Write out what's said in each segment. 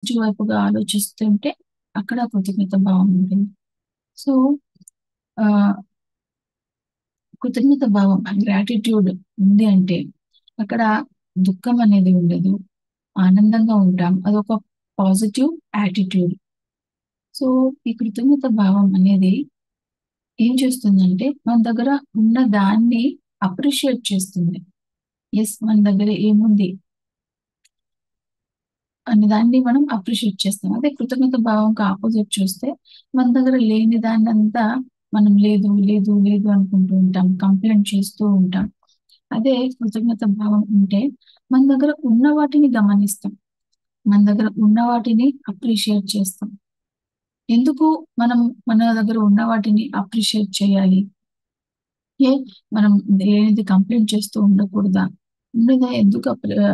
Positive వైపుగా ఆలోచిస్తుంటే అక్కడ కృతజ్ఞత భావం ఉంటుంది. సో, ఆహ్, కృతజ్ఞత భావం గ్రాటిట్యూడ్ ఉంది అంటే అక్కడ దుఃఖం అనేది ఉండదు. ఆనందంగా ఉంటాం. అదొక పాజిటివ్ యాటిట్యూడ్. సో, ఈ కృతజ్ఞత భావం అనేది ఏం చేస్తుందంటే, మన దగ్గర ఉన్న దాన్ని అప్రిషియేట్ చేస్తుంది. యెస్, మన దగ్గర ఏముంది అనే దాన్ని మనం అప్రిషియేట్ చేస్తాం. అదే కృతజ్ఞత భావంకి ఆపోజిట్ చూస్తే, మన దగ్గర లేని దాన్నంతా మనం లేదు, లేదు, లేదు అనుకుంటూ ఉంటాం. కంప్లెయింట్ చేస్తూ ఉంటాం. అదే కృతజ్ఞత భావం ఉంటే, మన దగ్గర ఉన్న వాటిని గమనిస్తాం. మన దగ్గర ఉన్న వాటిని అప్రిషియేట్ చేస్తాం. ఎందుకు మనం మన దగ్గర ఉన్న వాటిని అప్రిషియేట్ చేయాలి? ఏ మనం లేనిది కంప్లెయింట్ చేస్తూ ఉండకూడదా? ఉన్నదా ఎందుకు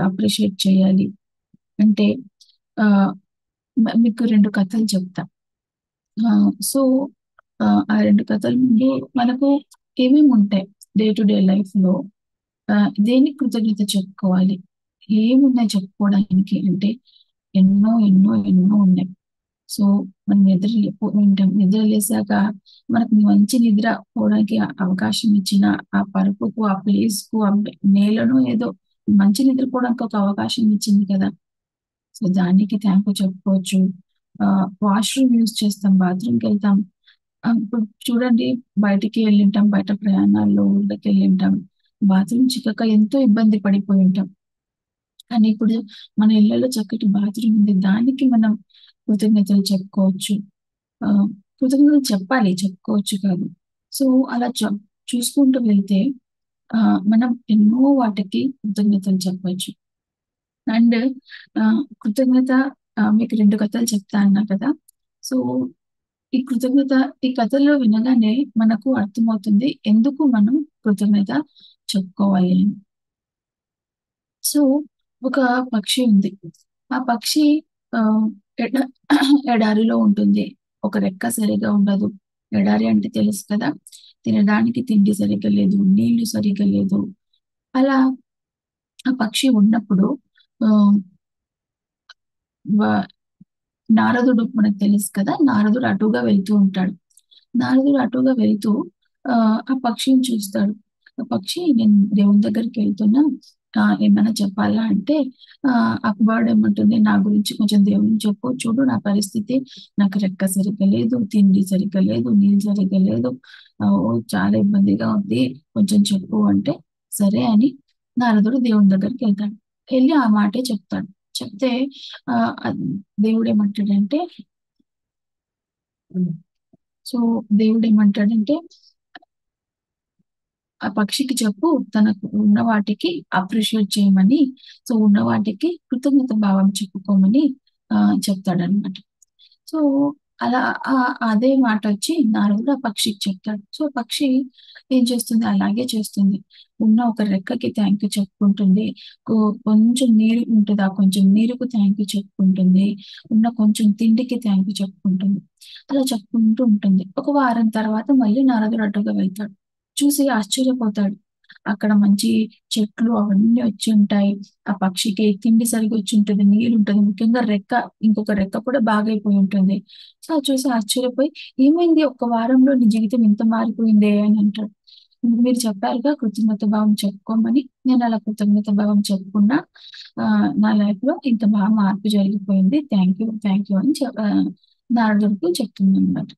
అప్రిషియేట్ చేయాలి? అంటే ఆహ్, మీకు 2 కథలు చెప్తా. సో, ఆ 2 కథల ముందు మనకు ఏమేముంటాయి డే టు డే లైఫ్‌లో దేనికి కృతజ్ఞత చెప్పుకోవాలి? ఏమున్నాయి చెప్పుకోవడానికి అంటే ఎన్నో, ఎన్నో, ఎన్నో ఉన్నాయి. సో, మనం నిద్ర లేసాక మనకు మంచి నిద్ర పోవడానికి అవకాశం ఇచ్చిన ఆ పరుపుకు, ఆ ప్లేస్‌కు, ఆ నేలనో ఏదో మంచి నిద్రపోవడానికి ఒక అవకాశం ఇచ్చింది కదా! సో, దానికి థాంక్ యూ చెప్పుకోవచ్చు. వాష్‌రూమ్ యూజ్ చేస్తాం, బాత్రూమ్‌కెళ్తాం. ఇప్పుడు చూడండి బయటికి ఎళ్ళింటాం, బయట ప్రయాణాల్లో ఊర్లకెళ్ళింటాం. బాత్రూమ్ చిక్కక ఎంతో ఇబ్బంది పడిపోయి ఉంటాం. కానీ ఇప్పుడు మన ఇళ్లలో చక్కటి బాత్రూమ్ ఉంది. దానికి మనం కృతజ్ఞతలు చెప్పుకోవచ్చు. ఆహ్, కృతజ్ఞతలు చెప్పాలి, చెప్పుకోవచ్చు కాదు. సో, అలా చూసుకుంటూ వెళ్తే మనం ఎన్నో వాటికి కృతజ్ఞతలు చెప్పొచ్చు. అండ్ కృతజ్ఞత మీకు 2 కథలు చెప్తా అన్నా కదా! సో, ఈ కృతజ్ఞత ఈ కథల్లో వినగానే మనకు అర్థమవుతుంది ఎందుకు మనం కృతజ్ఞత చెప్పుకోవాలి అని. సో, ఒక పక్షి ఉంది. ఆ పక్షి ఆహ్, ఎడ ఎడారిలో ఉంటుంది. ఒక రెక్క సరిగ్గా ఉండదు. ఎడారి అంటే తెలుసు కదా! తినడానికి తిండి సరిగ్గా లేదు. నీళ్లు సరిగ్గా లేదు. అలా ఆ పక్షి ఉన్నప్పుడు ఆహ్, వ నారదుడు మనకు తెలుసు కదా! నారదుడు అటుగా వెళ్తూ ఉంటాడు. నారదుడు అటుగా వెళ్తూ ఆ పక్షిని చూస్తాడు. ఆ పక్షి నేను దేవుని దగ్గరికెళ్తున్నా ఏమైనా చెప్పాలా అంటే ఆ బర్డ్ ఏమంటుంది, "నా గురించి కొంచెం దేవునికి చెప్పు. చూడు నా పరిస్థితి. నాకు రెక్క సరిగ్గా లేదు, తిండి సరిగ్గా లేదు, నీళ్ళు సరిగ్గా లేదు. ఓహ్! చాలా ఇబ్బందిగా ఉంది. కొంచెం చెప్పు" అంటే సరే అని నారదుడు దేవుని దగ్గరికెళ్తాడు. ఎళ్లి ఆ మాటే చెప్తాడు. చెప్తే ఆహ్, అద్ దేవుడేమంటాడంటే సో, దేవుడేమంటాడంటే ఆ పక్షికి చెప్పు తనకు ఉన్న వాటికి అప్రిషియేట్ చేయమని, సో, ఉన్న వాటికి కృతజ్ఞత భావం చెప్పుకోమని చెప్తాడనమాట. సో, అలా అదే మాటొచ్చి నారదుడు ఆ పక్షికి చెప్తాడు. సో, పక్షి ఏం చేస్తుంది, అలాగే చేస్తుంది. ఉన్న ఒక రెక్కకి థాంక్ యూ చెప్పుకుంటుంది. కొ కొంచెం నీరు ఉంటది. ఆ కొంచెం నీరుకు థాంక్ యూ చెప్పుకుంటుంది. ఉన్న కొంచెం తిండికి థాంక్ యూ చెప్పుకుంటుంది. అలా చెప్పుకుంటూ ఉంటుంది. ఒక వారం తర్వాత మళ్ళీ నారదుడు అటుగా వెళ్తాడు. చూసి ఆశ్చర్యపోతాడు. అక్కడ మంచి చెట్లు అవన్నీ వచ్చుంటాయి. ఆ పక్షికి తిండి సరిగ్గా వచ్చుంటది. నీరుంటది. ముఖ్యంగా రెక్క, ఇంకొక రెక్క కూడా బాగైపోయి ఉంటుంది. సో, అది చూసి ఆశ్చర్యపోయి, "ఏమైంది ఒక్క వారంలో నీ జీవితం ఇంత మారిపోయిందే" అని అంటాడు. "మీరు చెప్పారుగా కృతజ్ఞత భావం చెప్పుకోమని. నేను అలా కృతజ్ఞత భావం చెప్పుకున్నా. నా లైఫ్‌లో ఇంత బాగా మార్పు జరిగిపోయింది. థాంక్ యూ, థాంక్ యూ" అని నారదుడికి చెప్తుందనమాట.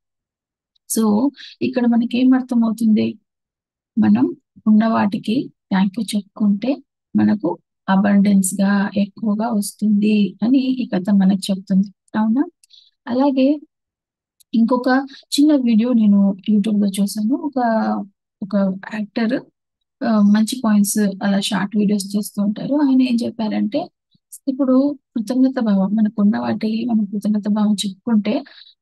సో, ఇక్కడ మనకేం అర్థమవుతుంది? మనం ఉన్న వాటికి థాంక్ యూ చెప్పుకుంటే మనకు అబండెన్స్‌గా ఎక్కువగా వస్తుంది అని ఈ కథ మనకు చెప్తుంది. అవునా? అలాగే ఇంకొక చిన్న వీడియో నేను యూట్యూబ్‌లో చూసాను. ఒక యాక్టర్ మంచి పాయింట్స్ అలా షార్ట్ వీడియోస్ చేస్తూ ఉంటారు. ఆయన ఏం చెప్పారంటే, ఇప్పుడు కృతజ్ఞత భావం మనకున్న వాటికి మనం కృతజ్ఞత భావం చెప్పుకుంటే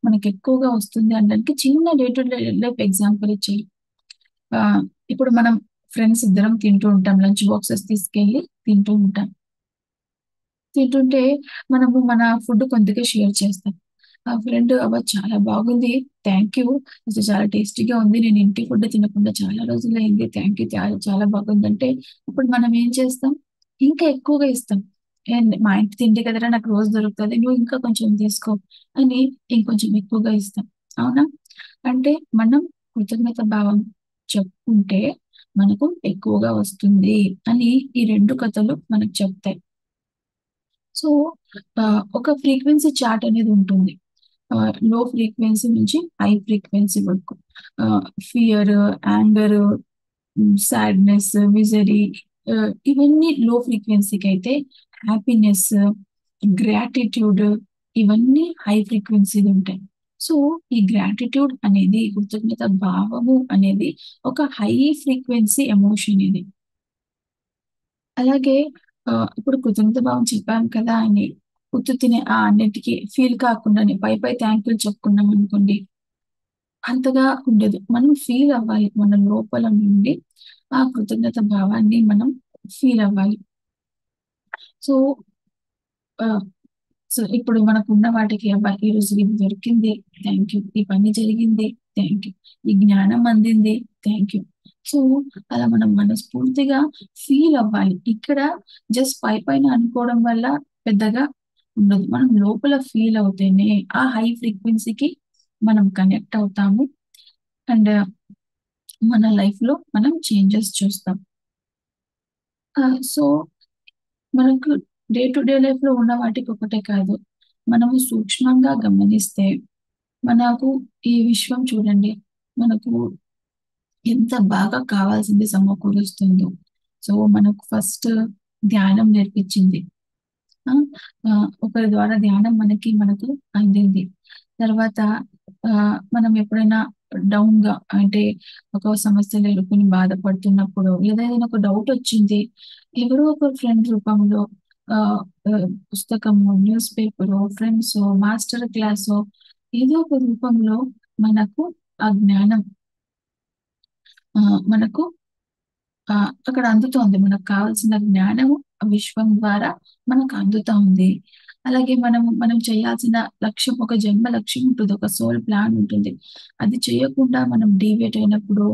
మనకెక్కువగా వస్తుంది అనడానికి చిన్న day to day life example ఇచ్చారు. ఇప్పుడు మనం ఫ్రెండ్స్ ఇద్దరం తింటూ ఉంటాం. లంచ్ బాక్సెస్ తీసుకెళ్ళి తింటూ ఉంటాం. తింటుంటే మనము మన ఫుడ్ కొద్దిగా షేర్ చేస్తాం. ఆ ఫ్రెండ్ "అబ్బా! చాలా బాగుంది. Thank you. అసలు చాలా టేస్టీగా ఉంది. నేను ఇంటి ఫుడ్ తినకుండా చాలా రోజులయింది. Thank you. చాలా చాలా బాగుందంటే" అప్పుడు మనం ఏం చేస్తాం? ఇంకా ఎక్కువగా ఇస్తాం. మా ఇంటి తిండి కదరా నాకు రోజు దొరుకుతది. నువ్వు ఇంకా కొంచెం తీసుకో అని ఇంకొంచెం ఎక్కువగా ఇస్తాం. అవునా? అంటే మనం కృతజ్ఞత భావం చెప్పుకుంటే మనకు ఎక్కువగా వస్తుంది అని ఈ 2 కథలు మనకు చెప్తాయి. సో, ఒక ఫ్రీక్వెన్సీ చార్ట్ అనేది ఉంటుంది. లో ఫ్రీక్వెన్సీ నుంచి హై ఫ్రీక్వెన్సీ వరకు. ఫియర్, యాంగర్, సాడ్‌నెస్, మిజరీ, ఇవన్నీ లో ఫ్రీక్వెన్సీకైతే హ్యాపీనెస్, గ్రాటిట్యూడ్, ఇవన్నీ హై ఫ్రీక్వెన్సీలుంటాయి. సో, ఈ గ్రాటిట్యూడ్ అనేది, కృతజ్ఞత భావము అనేది ఒక హై ఫ్రీక్వెన్సీ ఎమోషన్ ఇది. అలాగే ఇప్పుడు కృతజ్ఞత భావం చెప్పాం కదా అని ఉత్తుత్తినే అన్నిటికి ఫీల్ కాకుండానే పై థాంక్‌లు చెప్పుకున్నామనుకోండి, అంతగా ఉండదు. మనం ఫీల్ అవ్వాలి. మన లోపల నుండి ఆ కృతజ్ఞత భావాన్ని మనం ఫీల్ అవ్వాలి. సో, ఆహ్, ఇప్పుడు మనకున్న వాటికి అబ్బా! ఈరోజు ఇది దొరికింది. Thank you. ఈ పని జరిగింది. Thank you. ఈ జ్ఞానం అందింది. Thank you. సో, అలా మనం మనస్ఫూర్తిగా ఫీల్ అవ్వాలి. ఇక్కడ జస్ట్ పైపైన అనుకోవడం వల్ల పెద్దగా ఉండదు. మనం లోపల ఫీల్ అవుతేనే ఆ హై ఫ్రీక్వెన్సీకి మనం కనెక్ట్ అవుతాము. అండ్ మన లైఫ్‌లో మనం చేంజెస్ చూస్తాం. సో, మనకు డే టు డే లైఫ్‌లో ఉన్న వాటికి ఒకటే కాదు. మనము సూక్ష్మంగా గమనిస్తే మనకు ఈ విశ్వం చూడండి. మనకు ఎంత బాగా కావాల్సింది సమకూరుస్తుందో. సో, మనకు ఫస్ట్ ధ్యానం నేర్పించింది. ఆ! ఒకరి ద్వారా ధ్యానం మనకు అందింది. తర్వాత మనం ఎప్పుడైనా డౌన్‌గా అంటే ఒక సమస్యలు ఎదుర్కొని బాధపడుతున్నప్పుడు లేదా ఏదైనా ఒక డౌటొచ్చింది. ఎవరో ఒక ఫ్రెండ్ రూపంలో ఆహ్, పుస్తకమో, న్యూస్ పేపరో, ఫ్రెండ్సో, మాస్టర్ క్లాసో ఏదో ఒక రూపంలో మనకు ఆ జ్ఞానం మనకు అక్కడ అందుతోంది. మనకు కావాల్సిన జ్ఞానము విశ్వం ద్వారా మనకు అందుతా ఉంది. అలాగే మనం చేయాల్సిన లక్ష్యం ఒక జన్మ లక్ష్యం ఉంటుంది. ఒక సోల్ ప్లాన్ ఉంటుంది. అది చేయకుండా మనం డీవియేట్ అయినప్పుడు,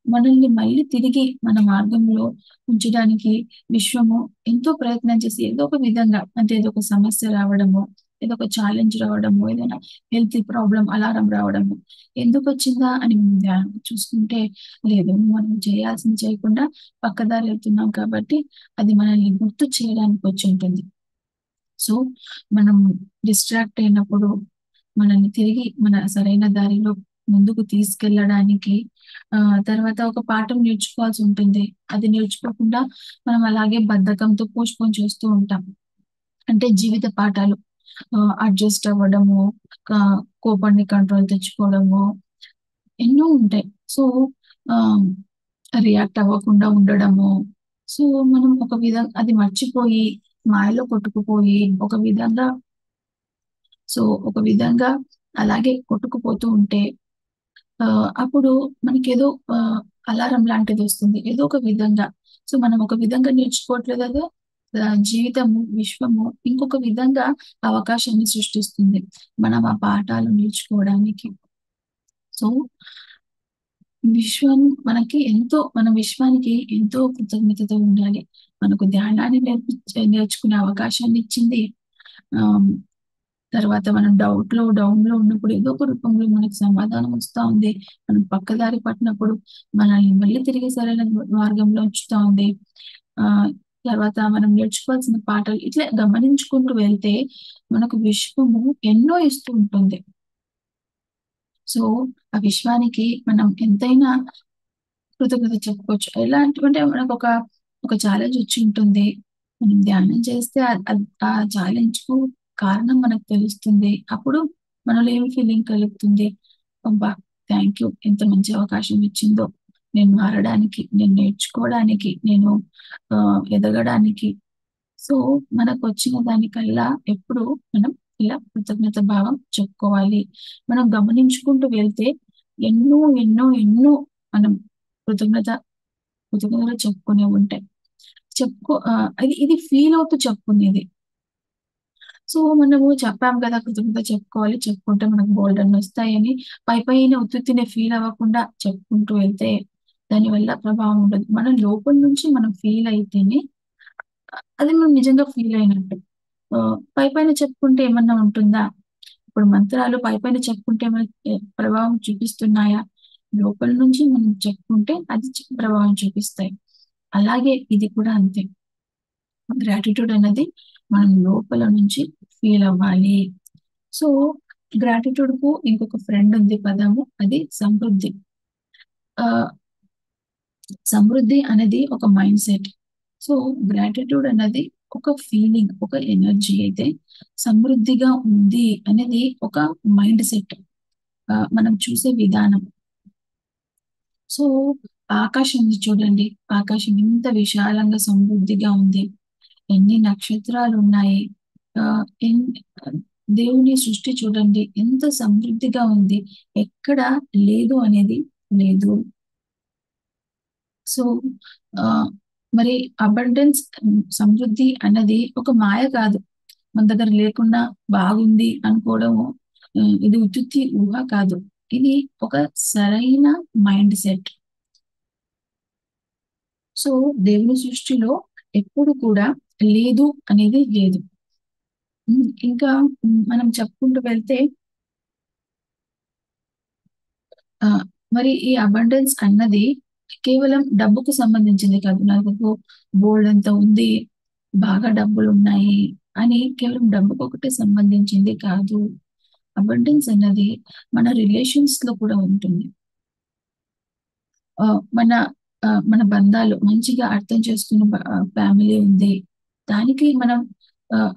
మనల్ని మళ్ళీ తిరిగి మన మార్గంలో ఉంచడానికి విశ్వము ఎంతో ప్రయత్నం చేసి ఏదో ఒక విధంగా అంటే ఏదో ఒక సమస్య రావడమో, ఏదో ఒక ఛాలెంజ్ రావడమో, ఏదైనా హెల్త్ ప్రాబ్లమ్ అలారం రావడము, ఎందుకొచ్చిందా అని మనం చూసుకుంటే లేదు. మనం చేయాల్సింది చేయకుండా పక్కదారి వెళ్తున్నాం కాబట్టి, అది మనల్ని గుర్తు చేయడానికి వచ్చుంటుంది. సో, మనం డిస్ట్రాక్ట్ అయినప్పుడు, మనల్ని తిరిగి మన సరైన దారిలో ముందుకు తీసుకెళ్ళడానికి తర్వాత ఒక పాఠం నేర్చుకోవాల్సుంటుంది. అది నేర్చుకోకుండా మనం అలాగే బద్ధకంతో పోస్ట్‌పోన్ చేస్తూ ఉంటాం. అంటే జీవిత పాఠాలు అడ్జస్ట్ అవ్వడము, క కోపాన్ని కంట్రోల్ తెచ్చుకోవడము, ఎన్నో ఉంటాయి. సో, ఆహ్, రియాక్ట్ అవ్వకుండా ఉండడము. సో, మనం ఒక అది మర్చిపోయి, మాయలో కొట్టుకుపోయి, సో, ఒక విధంగా అలాగే కొట్టుకుపోతూ ఉంటే అప్పుడు మనకేదో అలారం లాంటిదొస్తుంది. ఏదో ఒక విధంగా. సో, మనం ఒక విధంగా నేర్చుకోవట్లేదు కదా! జీవితము, విశ్వము ఇంకొక విధంగా అవకాశాన్ని సృష్టిస్తుంది. మనం ఆ పాఠాలు నేర్చుకోవడానికి. సో మన విశ్వానికి ఎంతో కృతజ్ఞతతో ఉండాలి. మనకు ధ్యానాన్ని నేర్చుకునే అవకాశాన్నిచ్చింది. ఆహ్, తర్వాత మనం డౌన్‌లో ఉన్నప్పుడు ఏదో ఒక రూపంలో మనకు సమాధానం వస్తా ఉంది. మనం పక్కదారి పట్టినప్పుడు మనల్ని మళ్ళీ తిరిగి సరైన మార్గంలో ఉంచుతా ఉంది. ఆహ్, తర్వాత మనం నేర్చుకోవాల్సిన పాఠాలు ఇట్లా గమనించుకుంటూ వెళ్తే మనకు విశ్వము ఎన్నో ఇస్తూ ఉంటుంది. సో, ఆ విశ్వానికి మనం ఎంతైనా కృతజ్ఞత చెప్పుకోవచ్చు. ఎలాంటివంటే ఒక ఛాలెంజ్ వచ్చుంటుంది. మనం ధ్యానం చేస్తే ఆ ఛాలెంజ్‌కు కారణం మనకు తెలుస్తుంది. అప్పుడు మనలో ఏం ఫీలింగ్ కలుగుతుంది? అబ్బా! Thank you. ఎంత మంచి అవకాశం ఇచ్చిందో. నేను మారడానికి, నేను నేర్చుకోవడానికి, నేను ఎదగడానికి. సో, మనకొచ్చిన దానికల్లా ఎప్పుడు మనం ఇలా కృతజ్ఞత భావం చెప్పుకోవాలి. మనం గమనించుకుంటూ వెళ్తే ఎన్నో మనం కృతజ్ఞత కృతజ్ఞతలు చెప్పుకునేవుంటాయి. ఇది ఫీల్ అవుతూ చెప్పుకునేది. సో, మనము చెప్పాం కదా! కృతజ్ఞత చెప్పుకోవాలి. చెప్పుకుంటే మనకు బోలెడన్నొస్తాయని పైపైన ఉత్తుత్తినే ఫీల్ అవ్వకుండా చెప్పుకుంటూ వెళ్తే దానివల్ల ప్రభావం ఉండదు. మన లోపల నుంచి మనం ఫీల్ అయితేనే అది మనం నిజంగా ఫీల్ అయినట్టు. పైపైన చెప్పుకుంటే ఏమన్నా ఉంటుందా? ఇప్పుడు మంత్రాలు పైపైన చెప్పుకుంటే ఏమైనా ప్రభావం చూపిస్తున్నాయా? లోపల నుంచి మనం చెప్పుకుంటే అది ప్రభావం చూపిస్తాయి. అలాగే ఇది కూడా అంతే. గ్రాటిట్యూడ్ అనేది మనం లోపల నుంచి ఫీల్ అవ్వాలి. సో, గ్రాటిట్యూడ్‌కు ఇంకొక ఫ్రెండ్ ఉంది పదము. అది సమృద్ధి. ఆహ్, సమృద్ధి అనేది ఒక మైండ్‌సెట్. సో, గ్రాటిట్యూడ్ అన్నది ఒక ఫీలింగ్, ఒక ఎనర్జీ అయితే, సమృద్ధిగా ఉంది అనేది ఒక మైండ్‌సెట్. మనం చూసే విధానం. సో, ఆకాశం ఉంది చూడండి. ఆకాశం ఎంత విశాలంగా సమృద్ధిగా ఉంది. ఎన్ని నక్షత్రాలున్నాయి. ఆహ్, ఎన్ దేవుని సృష్టి చూడండి ఎంత సమృద్ధిగా ఉంది. ఎక్కడ లేదు అనేది లేదు. సో, ఆహ్, మరి అబండెన్స్ సమృద్ధి అన్నది ఒక మాయ కాదు. మన దగ్గర లేకుండా బాగుంది అనుకోవడము ఇది ఉత్తుత్తి ఊహ కాదు. ఇది ఒక సరైన మైండ్ సెట్. సో, దేవుని సృష్టిలో ఎప్పుడు కూడా లేదు అనేది లేదు. ఇంకా మనం చెప్పుకుంటూ వెళ్తే ఆహ్, మరి ఈ అబండెన్స్ అన్నది కేవలం డబ్బుకు సంబంధించింది కాదు. నాకు బోలెడంత ఉంది, బాగా డబ్బులున్నాయి అని కేవలం డబ్బుకొకటే సంబంధించింది కాదు. అబండెన్స్ అన్నది మన రిలేషన్స్‌లో కూడా ఉంటుంది. మన మన బంధాలు మంచిగా అర్థం చేసుకున్న ఫ్యామిలీ ఉంది. దానికి మనం ఆహ్,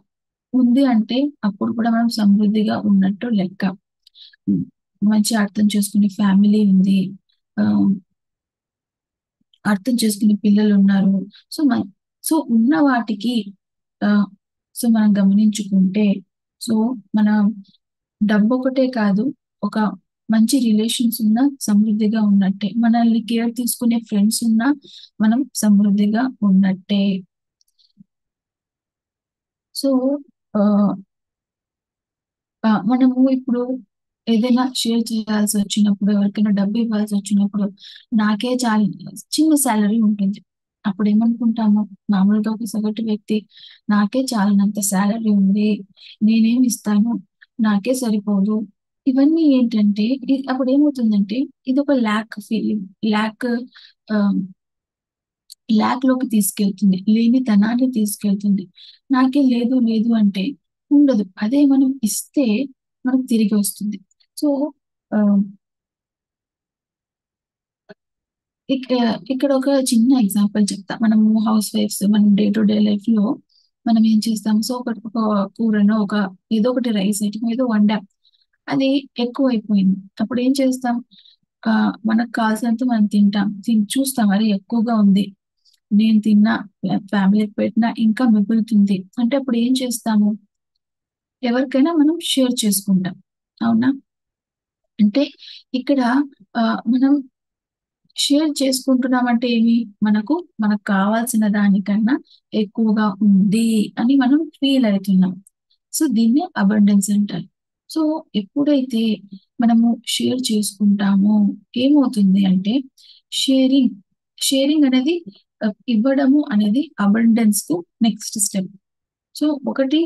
ఉంది అంటే అప్పుడు కూడా మనం సమృద్ధిగా ఉన్నట్టు లెక్క. హ్మ్. మంచిగా అర్థం చేసుకునే ఫ్యామిలీ ఉంది. ఆహ్, అర్థం చేసుకునే పిల్లలున్నారు. సో, సో, ఉన్న వాటికి ఆహ్, సో, మనం గమనించుకుంటే సో, మన డబ్బొకటే కాదు, ఒక మంచి రిలేషన్స్ ఉన్నా సమృద్ధిగా ఉన్నట్టే. మనల్ని కేర్ తీసుకునే ఫ్రెండ్స్ ఉన్నా మనం సమృద్ధిగా ఉన్నట్టే. సో, ఆహ్, మనము ఇప్పుడు ఏదైనా షేర్ చేయాల్సొచ్చినప్పుడు, ఎవరికైనా డబ్బివ్వాల్సొచ్చినప్పుడు, నాకే చాలు చిన్న సాలరీ ఉంటుంది. అప్పుడేమనుకుంటాము, మామూలుగా ఒక సగటు వ్యక్తి, నాకే చాలినంత సాలరీ ఉంది. నేనేమిస్తాను? నాకే సరిపోదు. ఇవన్నీ ఏంటంటే, అప్పుడేమవుతుందంటే, ఇదొక ల్యాక్ ఫీలింగ్. ఆహ్, ల్యాక్‌లోకి తీసుకెళ్తుంది. లేమితనాన్ని తీసుకెళ్తుంది. నాకే లేదు, లేదు అంటే ఉండదు. అదే మనం ఇస్తే మనకు తిరిగి వస్తుంది. సో, ఆహ్, ఇక ఇక్కడ ఒక చిన్న ఎగ్జాంపుల్ చెప్తా. మనము హౌస్ వైఫ్స్ మనం డే టు డే లైఫ్‌లో మనం ఏం చేస్తాం? సో, ఒక కూరనో, ఏదో ఒకటి రైస్ ఐటెమ్ ఏదో వండాం. అది ఎక్కువైపోయింది. అప్పుడేం చేస్తాం? మనకు కావాల్సినంత మనం తింటాం. చూస్తాం అరే! ఎక్కువగా ఉంది. నేను తిన్నా, ఫ్యామిలీకి పెట్టినా ఇంకా మిగులుతుంది. అంటే అప్పుడు ఏం చేస్తాము? ఎవరికైనా మనం షేర్ చేసుకుంటాం. అవునా? అంటే ఇక్కడ మనం షేర్ చేసుకుంటున్నామంటే ఏమి? మనకు కావాల్సిన దానికన్నా ఎక్కువగా ఉంది అని మనం ఫీల్ అయితున్నాం. సో, దీన్నే అబండెన్స్ అంటారు. సో, ఎప్పుడైతే మనము షేర్ చేసుకుంటామో ఏమవుతుంది అంటే షేరింగ్, షేరింగ్ అనేది ఇవ్వడము అనేది అబండెన్స్‌కు నెక్స్ట్ స్టెప్. సో, ఒకటి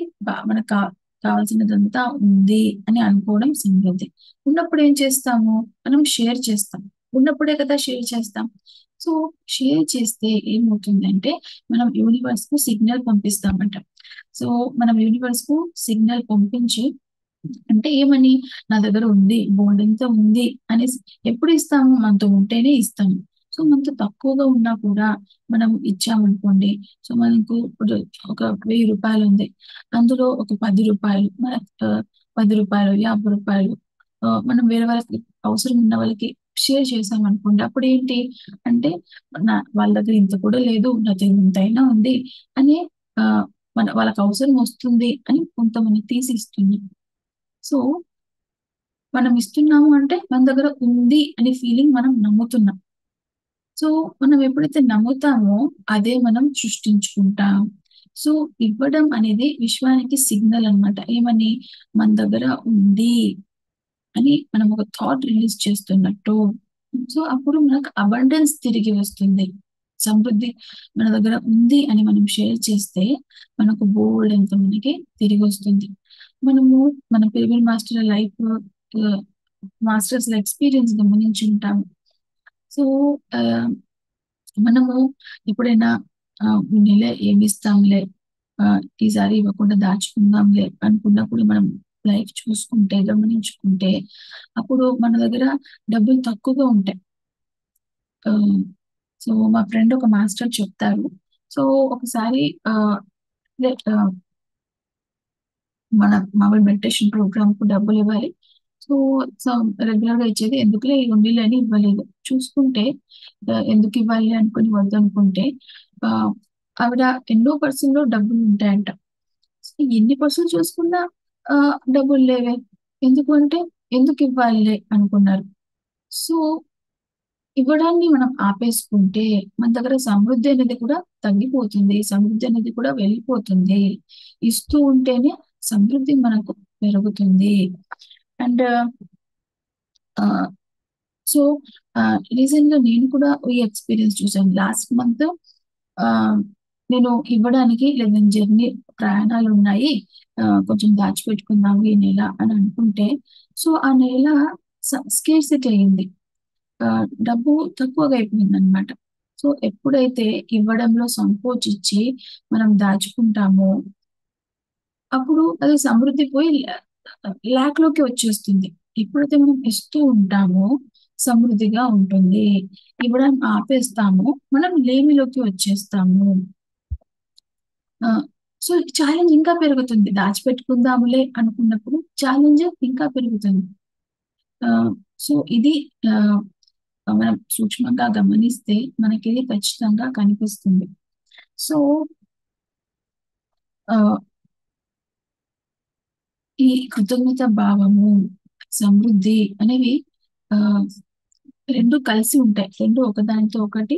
మనకు కావాల్సినదంతా ఉంది అని అనుకోవడం సమృద్ధి. ఉన్నప్పుడు ఏం చేస్తాము? మనం షేర్ చేస్తాం. ఉన్నప్పుడే కదా షేర్ చేస్తాం. సో, షేర్ చేస్తే ఏమవుతుందంటే, మనం యూనివర్స్‌కు సిగ్నల్ పంపిస్తామంట. సో, మనం యూనివర్స్‌కు సిగ్నల్ పంపించి అంటే ఏమని? నా దగ్గర ఉంది. బోలెడంత ఉంది అనేసి ఎప్పుడు ఇస్తాము? మనతో ఉంటేనే ఇస్తాము. సో, మనతో తక్కువగా ఉన్నా కూడా మనం ఇచ్చామనుకోండి. సో, మనకు ఇప్పుడు ఒక రూ. 1000 ఉంది. అందులో ఒక రూ. 10 మన రూ. 10, రూ. 50 మనం వేరే వాళ్ళకి అవసరం ఉన్న వాళ్ళకి షేర్ చేశామనుకోండి. అప్పుడేంటి అంటే వాళ్ళ దగ్గర ఇంత కూడా లేదు. నా దగ్గర ఇంతైనా ఉంది అని ఆహ్, వాళ్ళకి అవసరం వస్తుంది అని కొంతమంది తీసి ఇస్తున్నాం. సో, మనం ఇస్తున్నాము అంటే మన దగ్గర ఉంది అనే ఫీలింగ్ మనం నమ్ముతున్నాం. సో, మనం ఎప్పుడైతే నమ్ముతామో అదే మనం సృష్టించుకుంటాం. సో, ఇవ్వడం అనేది విశ్వానికి సిగ్నల్ అన్నమాట. ఏమని? మన దగ్గర ఉంది అని మనం ఒక థాట్ రిలీజ్ చేస్తున్నట్టు. సో, అప్పుడు మనకు అబండెన్స్ తిరిగి వస్తుంది. సమృద్ధి మన దగ్గర ఉంది అని మనం షేర్ చేస్తే మనకు బోల్డ్ ఎంత మనకి తిరిగి వస్తుంది. మనము మన pyramid master life masters experience గమనించి ఉంటాము. సో మనము ఎప్పుడైనా ఈ నెల ఏమి ఇస్తాంలే, ఈసారి ఇవ్వకుండా దాచుకుందాంలే అనుకున్నప్పుడు మనం లైఫ్ చూసుకుంటే గమనించుకుంటే అప్పుడు మన దగ్గర డబ్బులు తక్కువగా ఉంటాయి. సో మా ఫ్రెండ్ ఒక మాస్టర్ చెప్తారు. సో ఒకసారి లే మన మామూలు మెడిటేషన్ ప్రోగ్రామ్ కు డబ్బులు ఇవ్వాలి. సో సో రెగ్యులర్ గా ఇచ్చేది ఎందుకులే ఈ ఉండీలు అని ఇవ్వలేదు. చూసుకుంటే ఎందుకు ఇవ్వాలి అనుకుని వద్దనుకుంటే ఆ, ఆవిడ ఎన్నో పర్సెంట్ లో డబ్బులు ఉంటాయంట. సో ఎన్ని పర్సెంట్ చూసుకున్నా ఆ, డబ్బులు లేవే, ఎందుకు అంటే ఎందుకు ఇవ్వాలి అనుకున్నారు. సో ఇవ్వడాన్ని మనం ఆపేసుకుంటే మన దగ్గర సమృద్ధి అనేది కూడా తగ్గిపోతుంది, సమృద్ధి అనేది కూడా వెళ్ళిపోతుంది. ఇస్తూ ఉంటేనే సమృద్ధి మనకు పెరుగుతుంది. అండ్ సో రీసెంట్ గా నేను కూడా ఈ ఎక్స్పీరియన్స్ చూసాను. లాస్ట్ మంత్ నేను ఇవ్వడానికి లేదా జర్నీ ప్రయాణాలు ఉన్నాయి, కొంచెం దాచిపెట్టుకుందాము ఈ నెల అని అనుకుంటే సో ఆ నెల స్కేర్సిటీ అయింది. డబ్బు తక్కువగా అయిపోయింది అనమాట. సో ఎప్పుడైతే ఇవ్వడంలో సంకోచించి మనం దాచుకుంటామో అప్పుడు అది సమృద్ధి పోయి ల్యాక్ లోకి వచ్చేస్తుంది. ఎప్పుడైతే మనం ఇస్తూ ఉంటామో సమృద్ధిగా ఉంటుంది. ఇవ్వడం ఆపేస్తామో మనం లేమిలోకి వచ్చేస్తాము. ఆ, సో ఛాలెంజ్ ఇంకా పెరుగుతుంది. దాచిపెట్టుకుందాములే అనుకున్నప్పుడు ఛాలెంజ్ ఇంకా పెరుగుతుంది. ఆ, సో ఇది ఆ, మనం సూక్ష్మంగా గమనిస్తే మనకి ఇది ఖచ్చితంగా కనిపిస్తుంది. సో ఆ, ఈ కృతజ్ఞత భావము, సమృద్ధి అనేవి ఆ రెండు కలిసి ఉంటాయి. రెండు ఒకదానితో ఒకటి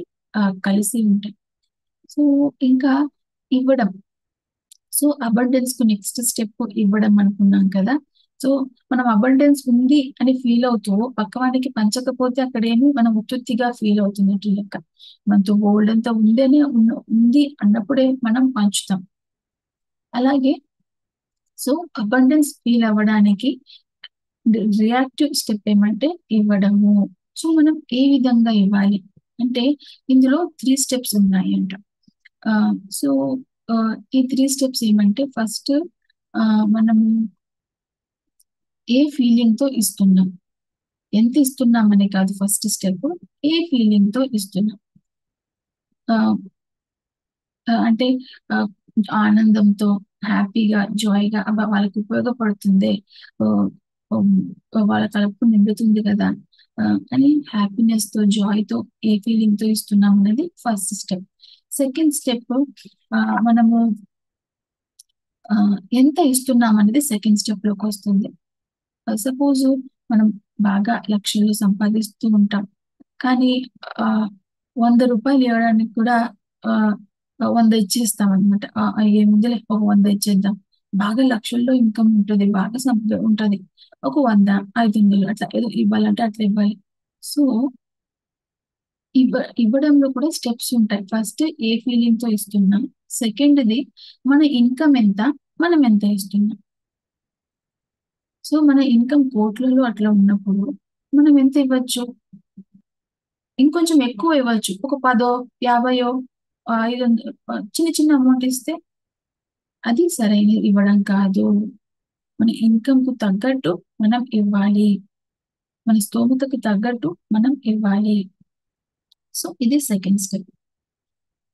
కలిసి ఉంటాయి. సో ఇంకా ఇవ్వడం. సో అబండెన్స్ కు నెక్స్ట్ స్టెప్ ఇవ్వడం అనుకున్నాం కదా. సో మనం అబండెన్స్ ఉంది అని ఫీల్ అవుతూ పక్కవాడికి పంచకపోతే అక్కడేమి మనం ఉత్తుత్తిగా ఫీల్ అవుతున్నట్టు లెక్క. మనతో గోల్డ్ అంతా ఉందనే ఉంది అన్నప్పుడే మనం పంచుతాం. అలాగే సో అబండెన్స్ ఫీల్ అవ్వడానికి రియాక్టివ్ స్టెప్ ఏమంటే ఇవ్వడము. సో మనం ఏ విధంగా ఇవ్వాలి అంటే ఇందులో 3 స్టెప్స్ ఉన్నాయి అంట. సో ఈ 3 స్టెప్స్ ఏమంటే ఫస్ట్ మనము ఏ ఫీలింగ్ తో ఇస్తున్నాం, ఎంత ఇస్తున్నాం అనే కాదు. ఫస్ట్ స్టెప్ ఏ ఫీలింగ్ తో ఇస్తున్నాం. ఆ, అంటే ఆ, ఆనందంతో, హ్యాపీగా, జాయ్గా అబ్బా వాళ్ళకి ఉపయోగపడుతుంది, ఆ, ఉమ్, వాళ్ళ కడుపు నిండుతుంది కదా ఆ, అని హ్యాపీనెస్ తో, జాయ్ తో, ఏ ఫీలింగ్ తో ఇస్తున్నాం అనేది ఫస్ట్ స్టెప్. సెకండ్ స్టెప్ మనము ఆ, ఎంత ఇస్తున్నాం అనేది సెకండ్ స్టెప్ లోకి వస్తుంది. సపోజ్ మనం బాగా లక్షలు సంపాదిస్తూ ఉంటాం, కానీ ఆ 100 రూపాయలు ఇవ్వడానికి కూడా ఆ 100 ఇచ్చేస్తాం అనమాట. ఏముందిలే ఒక 100 ఇచ్చేద్దాం. బాగా లక్షల్లో ఇన్కమ్ ఉంటుంది, బాగా సంపద ఉంటుంది, ఒక 100, 500 అట్లా ఏదో ఇవ్వాలంటే అట్లా ఇవ్వాలి. సో ఇవ్వడంలో కూడా స్టెప్స్ ఉంటాయి. ఫస్ట్ ఏ ఫీలింగ్ తో ఇస్తున్నాం, సెకండ్ది మన ఇన్కమ్ ఎంత, మనం ఎంత ఇస్తున్నాం. సో మన ఇన్కమ్ కోట్లలో అట్లా ఉన్నప్పుడు మనం ఎంత ఇవ్వచ్చు, ఇంకొంచెం ఎక్కువ ఇవ్వచ్చు. ఒక 10, 50, 500 చిన్న చిన్న అమౌంట్ ఇస్తే అది సరైన ఇవ్వడం కాదు. మన ఇన్కమ్ కు తగ్గట్టు మనం ఇవ్వాలి, మన స్తోమతకు తగ్గట్టు మనం ఇవ్వాలి. సో ఇది సెకండ్ స్టెప్.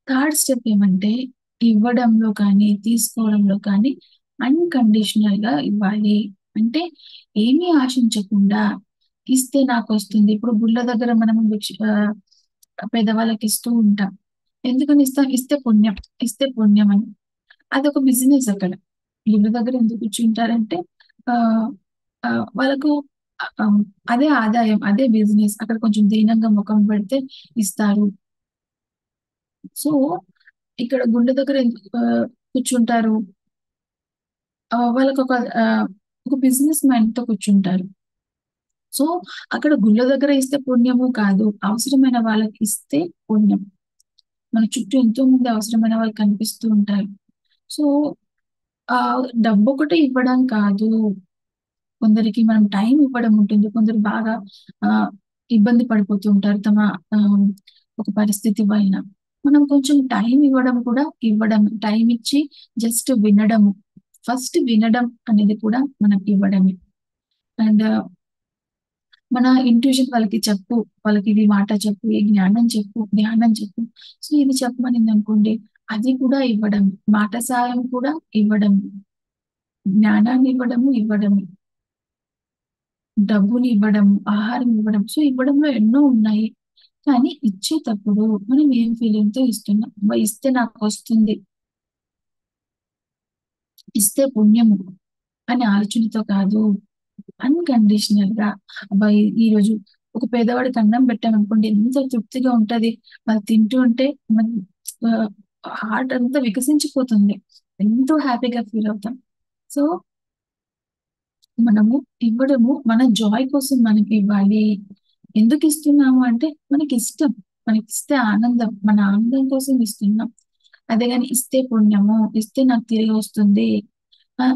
థర్డ్ స్టెప్ ఏమంటే ఇవ్వడంలో కానీ తీసుకోవడంలో కానీ అన్కండిషనల్ గా ఇవ్వాలి. అంటే ఏమీ ఆశించకుండా ఇస్తే నాకు వస్తుంది. ఇప్పుడు గుళ్ళ దగ్గర మనం పేదవాళ్ళకి ఇస్తూ ఉంటాం. ఎందుకని ఇస్తాం, ఇస్తే పుణ్యం, ఇస్తే పుణ్యం అని. అదొక బిజినెస్ అక్కడ. గుళ్ళ దగ్గర ఎందుకు కూర్చుంటారంటే ఆ ఆ, వాళ్ళకు ఆ, అదే ఆదాయం, అదే బిజినెస్. అక్కడ కొంచెం దీనంగా ముఖం పెడితే ఇస్తారు. సో ఇక్కడ గుండె దగ్గర ఎందుకు కూర్చుంటారు, వాళ్ళకి ఆ, ఒక బిజినెస్ మైండ్ తో కూర్చుంటారు. సో అక్కడ గుళ్ళ దగ్గర ఇస్తే పుణ్యము కాదు, అవసరమైన వాళ్ళకి ఇస్తే పుణ్యం. మన చుట్టూ ఎంతో మంది అవసరమైన వాళ్ళు కనిపిస్తూ ఉంటారు. సో, డబ్బొకటే ఇవ్వడం కాదు. కొందరికి మనం టైం ఇవ్వడం ఉంటుంది. కొందరు బాగా ఆహ్, ఇబ్బంది పడిపోతూ ఉంటారు. ఆహ్, ఒక పరిస్థితి వలన. మనం కొంచెం టైం ఇవ్వడం కూడా ఇవ్వడం. టైం ఇచ్చి జస్ట్ వినడము. ఫస్ట్ వినడం అనేది కూడా మనకివ్వడమే. అండ్ మన ఇంట్యూషన్ వాళ్ళకి చెప్పు, వాళ్ళకి ఇది మాట చెప్పు, ఈ జ్ఞానం చెప్పు, ధ్యానం చెప్పు. సో, ఇది చెప్పమనిందనుకోండి, అది కూడా ఇవ్వడం. మాట సాయం కూడా ఇవ్వడం. జ్ఞానాన్ని ఇవ్వడము. డబ్బుని ఇవ్వడం, ఆహారం ఇవ్వడం. సో, ఇవ్వడంలో ఎన్నో ఉన్నాయి. కానీ ఇచ్చేటప్పుడు మనం ఏం ఫీలింగ్‌తో ఇస్తున్నాం? అబ్బా! ఇస్తే నాకొస్తుంది, ఇస్తే పుణ్యము అనే ఆలోచనతో కాదు. అన్‌కండిషనల్‌గా అబ్బా! ఈరోజు ఒక పేదవాడికి అన్నం పెట్టామనుకోండి ఎంత తృప్తిగా ఉంటది. అది తింటూ ఉంటే మన ఆహ్, హార్ట్ అంతా వికసించిపోతుంది. ఎంతో హ్యాపీగా ఫీల్ అవుతాం. సో, మనము ఇవ్వడము మన జాయ్ కోసం మనకివ్వాలి. ఎందుకిస్తున్నాము అంటే మనకిష్టం. మనకిస్తే ఆనందం. మన ఆనందం కోసం ఇస్తున్నాం. అదే గాని ఇస్తే పుణ్యము, ఇస్తే నాకు తిరిగొస్తుంది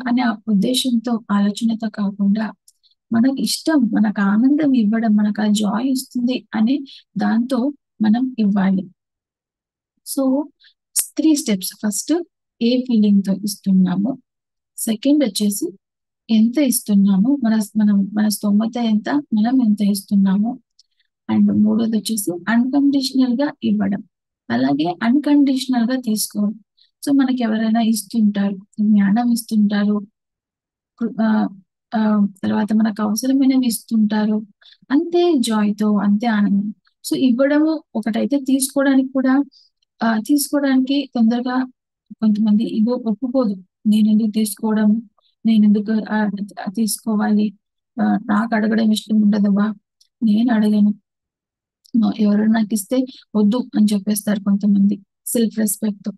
అనే ఆ ఉద్దేశ్యంతో, ఆలోచనతో కాకుండా మనకిష్టం, మనకు ఆనందం ఇవ్వడం, మనకు ఆ జాయ్ ఇస్తుంది అనే దాంతో మనం ఇవ్వాలి. So, 3 steps. ఫస్ట్ ఏ ఫీలింగ్‌తో ఇస్తున్నాము. సెకండ్ వచ్చేసి ఎంత ఇస్తున్నాము? మన స్తోమత ఎంత? మనం ఎంత ఇస్తున్నాము? అండ్ మూడోదొచ్చేసి అన్‌కండిషనల్‌గా ఇవ్వడం. అలాగే అన్‌కండిషనల్‌గా తీసుకోవడం. సో, మనకెవరైనా ఇస్తుంటారు. జ్ఞానం ఇస్తుంటారు. ఆహ్, తర్వాత మనకు అవసరమైనవి ఇస్తుంటారు. అంతే జాయ్‌తో, అంతే ఆనందం. సో, ఇవ్వడము ఒకటైతే తీసుకోవడానికి తొందరగా కొంతమంది ఇగో ఒప్పుకోదు. నేనెందుకు తీసుకోవడం? నేనెందుకు తీసుకోవాలి? నాకు అడగడం ఇష్టం ఉండదబ్బా! నేను అడగను. ఎవరైనా నాకిస్తే వద్దు అని చెప్పేస్తారు కొంతమంది సెల్ఫ్ రెస్పెక్ట్‌తో.